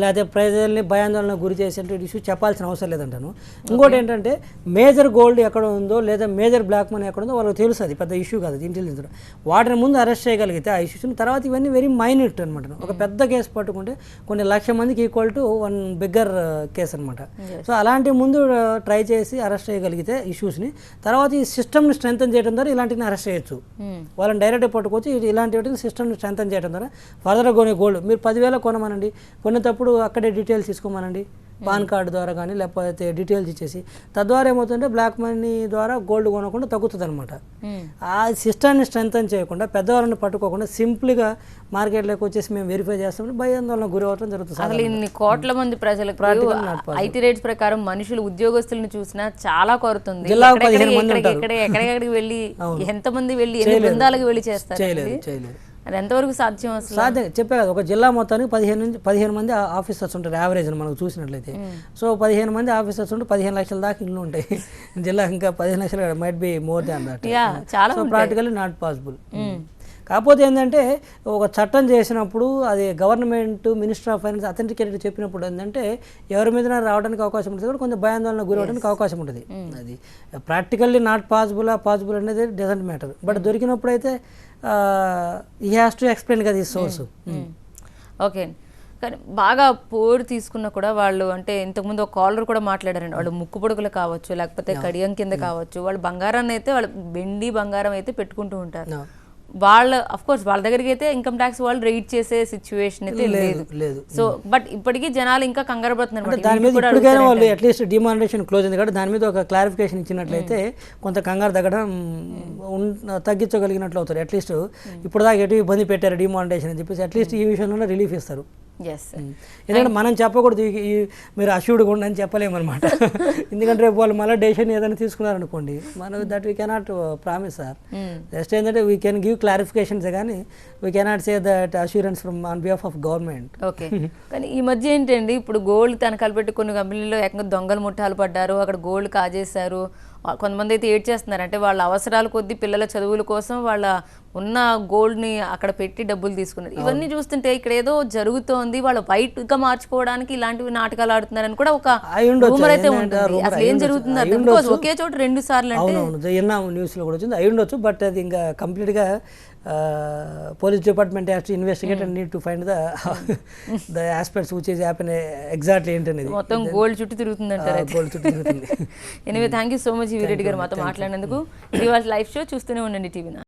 లేకపోతే ప్రజల్ని భయాందోళనకు గురి చేసేటువంటి ఇష్యూ చెప్పాల్సిన అవసరం లేదంటాను. ఇంకోటి ఏంటంటే మేజర్ గోల్డ్ ఎక్కడ ఉందో లేదా మేజర్ బ్లాక్ మనీ ఎక్కడ ఉందో వాళ్ళకి తెలుసు, అది పెద్ద ఇష్యూ కాదు ఇంటెలిజెన్స్. వాటిని ముందు అరెస్ట్ చేయగలిగితే ఆ ఇష్యూస్ని, తర్వాత ఇవన్నీ వెరీ మైన్యూట్ అనమాట. ఒక పెద్ద కేసు పట్టుకుంటే కొన్ని లక్ష మందికి ఈక్వల్ టు 1 బిగ్గర్ కేసు అనమాట. సో అలాంటి ముందు ట్రై చేసి అరెస్ట్ చేయగలిగితే ఇష్యూస్ని, తర్వాత ఈ సిస్టమ్ని స్ట్రెంథన్ చేయడం ద్వారా ఇలాంటిని అరెస్ట్ చేయొచ్చు. వాళ్ళని డైరెక్ట్గా పట్టుకొచ్చి ఇలాంటి వాటిని సిస్టమ్ని స్ట్రెంథన్ చేయడం ద్వారా ఫర్దర్గా కొనే గోల్డ్ మీరు 10,000 కొనమనండి, కొనేటప్పుడు అక్కడే డీటెయిల్స్ తీసుకోమనండి, పాన్ కార్డు ద్వారా కానీ లేకపోతే డీటెయిల్స్ ఇచ్చేసి, తద్వారా ఏమవుతుందంటే బ్లాక్ మనీ ద్వారా గోల్డ్ కొనకుండా తగ్గుతుంది అనమాట. ఆ సిస్టాన్ని స్ట్రెంథన్ చేయకుండా పెద్దవాళ్ళని పట్టుకోకుండా సింపుల్గా మార్కెట్లోకి వచ్చేసి మేము వెరిఫై చేస్తామని భయాందోళన గురి అవ్వడం జరుగుతుంది. అసలు ఇన్ని కోట్ల మంది ప్రజలకు ఐటీ రేట్స్ ప్రకారం మనుషులు ఉద్యోగస్తులను చూసినా చాలా కొరతుంది. ఎక్కడెక్కడికి వెళ్ళి ఎంతమంది వెళ్ళి ఎన్ని బృందాలకు వెళ్ళి చేస్తారు, అది ఎంతవరకు సాధ్యం? అసలు సాధ్యం చెప్పే కదా, ఒక జిల్లా మొత్తానికి 15 మంది ఆఫీసర్స్ ఉంటారు యావరేజ్ మనకు చూసినట్లయితే. సో 15 మంది ఆఫీసర్స్ ఉంటే 15 లక్షల దాకా ఇల్లు ఉంటాయి జిల్లా. ఇంకా 15 లక్షలు might be more than that. So practically not possible. కాకపోతే ఏంటంటే ఒక చట్టం చేసినప్పుడు అది government minister of finance authenticated చెప్పినప్పుడు ఏంటంటే ఎవరి మీద రావడానికి అవకాశం ఉంటుంది, కూడా కొంచెం భయాందోళన గురి అవడానికి అవకాశం ఉంటుంది. అది ప్రాక్టికల్లీ నాట్ పాసిబుల్ అనేది డజంట్ మ్యాటర్. బట్ దొరికినప్పుడు అయితే హీ హ్యాస్ టు ఎక్స్ప్లెయిన్ కదా ఈ సోర్స్. ఓకే, కానీ బాగా పోరు తీసుకున్నా కూడా వాళ్ళు, అంటే ఇంతకుముందు ఒక కాలర్ కూడా మాట్లాడారండి, వాళ్ళు ముక్కు పొడుగులు కావచ్చు లేకపోతే కడియం కింద కావచ్చు, వాళ్ళు బంగారాన్ని అయితే వాళ్ళు వెండి బంగారం అయితే పెట్టుకుంటూ ఉంటారు. వాళ్ళ అఫ్ కోర్స్ వాళ్ళ దగ్గరికి అయితే ఇన్కమ్ ట్యాక్స్ వాళ్ళు రైడ్ చేసే సిచ్యువేషన్ అయితే లేదు. సో బట్ ఇప్పటికీ జనాలు ఇంకా కంగారు పడుతున్నారు. దాని మీద ఇప్పటికైనా వాళ్ళు అట్లీస్ట్ డిమానిటైజేషన్ క్లోజ్ అయింది కాబట్టి దాని మీద ఒక క్లారిఫికేషన్ ఇచ్చినట్లయితే కొంత కంగారు తగ్గడం తగ్గించగలిగినట్లు అవుతారు. అట్లీస్ట్ ఇప్పుడు దాకా ఎటు ఇబ్బంది పెట్టారు డిమానిటైజేషన్ అని చెప్పేసి అట్లీస్ట్ ఈ విషయంలో రిలీఫ్ ఇస్తారు. ఎందుకంటే మనం చెప్పకూడదు మీరు అష్యూర్డ్గా ఉండని చెప్పలేమన్నమాట. ఎందుకంటే రేపు వాళ్ళు మళ్ళీ డెసిషన్ ఏదైనా తీసుకున్నారనుకోండి, మనం that we cannot promise sir. Just ఏంటంటే వీ కెన్ గివ్ క్లారిఫికేషన్స్ కానీ we cannot say that assurance from on behalf of government. Okay, కానీ ఈ మధ్య ఏంటండి, ఇప్పుడు గోల్డ్ తనఖాలు పెట్టి కొన్ని కంపెనీల్లో ఏకంగా దొంగలు ముఠాలు పడ్డారు, అక్కడ గోల్డ్ కాజేశారు. కొంతమంది అయితే ఏడ్ చేస్తున్నారు, అంటే వాళ్ళ అవసరాల కొద్దీ పిల్లల చదువుల కోసం వాళ్ళ ఉన్న గోల్డ్ని అక్కడ పెట్టి డబ్బులు తీసుకున్నారు. ఇవన్నీ చూస్తుంటే ఇక్కడ ఏదో జరుగుతోంది, వాళ్ళు వైట్గా మార్చుకోవడానికి ఇలాంటివి నాటకాలు ఆడుతున్నారని కూడా ఒక రూమర్ అయితే ఉంటుంది. అసలు ఏం జరుగుతుంది ఒకే చోట 2 సార్లు అంటే న్యూస్లో కూడా వచ్చింది అయి ఉండొచ్చు. బట్ అది ఇంకా కంప్లీట్గా police department has to investigate and need to find the aspects which is happen exactly ఏంటనేది. మొత్తం గోల్డ్ చుట్టూ తిరుగుతుంది అంటారు. గోల్డ్ చుట్టూ తిరుగుతుంది. Anyway, thank you so much Veereddy గారు మాతో మాట్లాడినందుకు. ఇది వాళ్ళ లైవ్ షో చూస్తూనే ఉండండి టీవీ.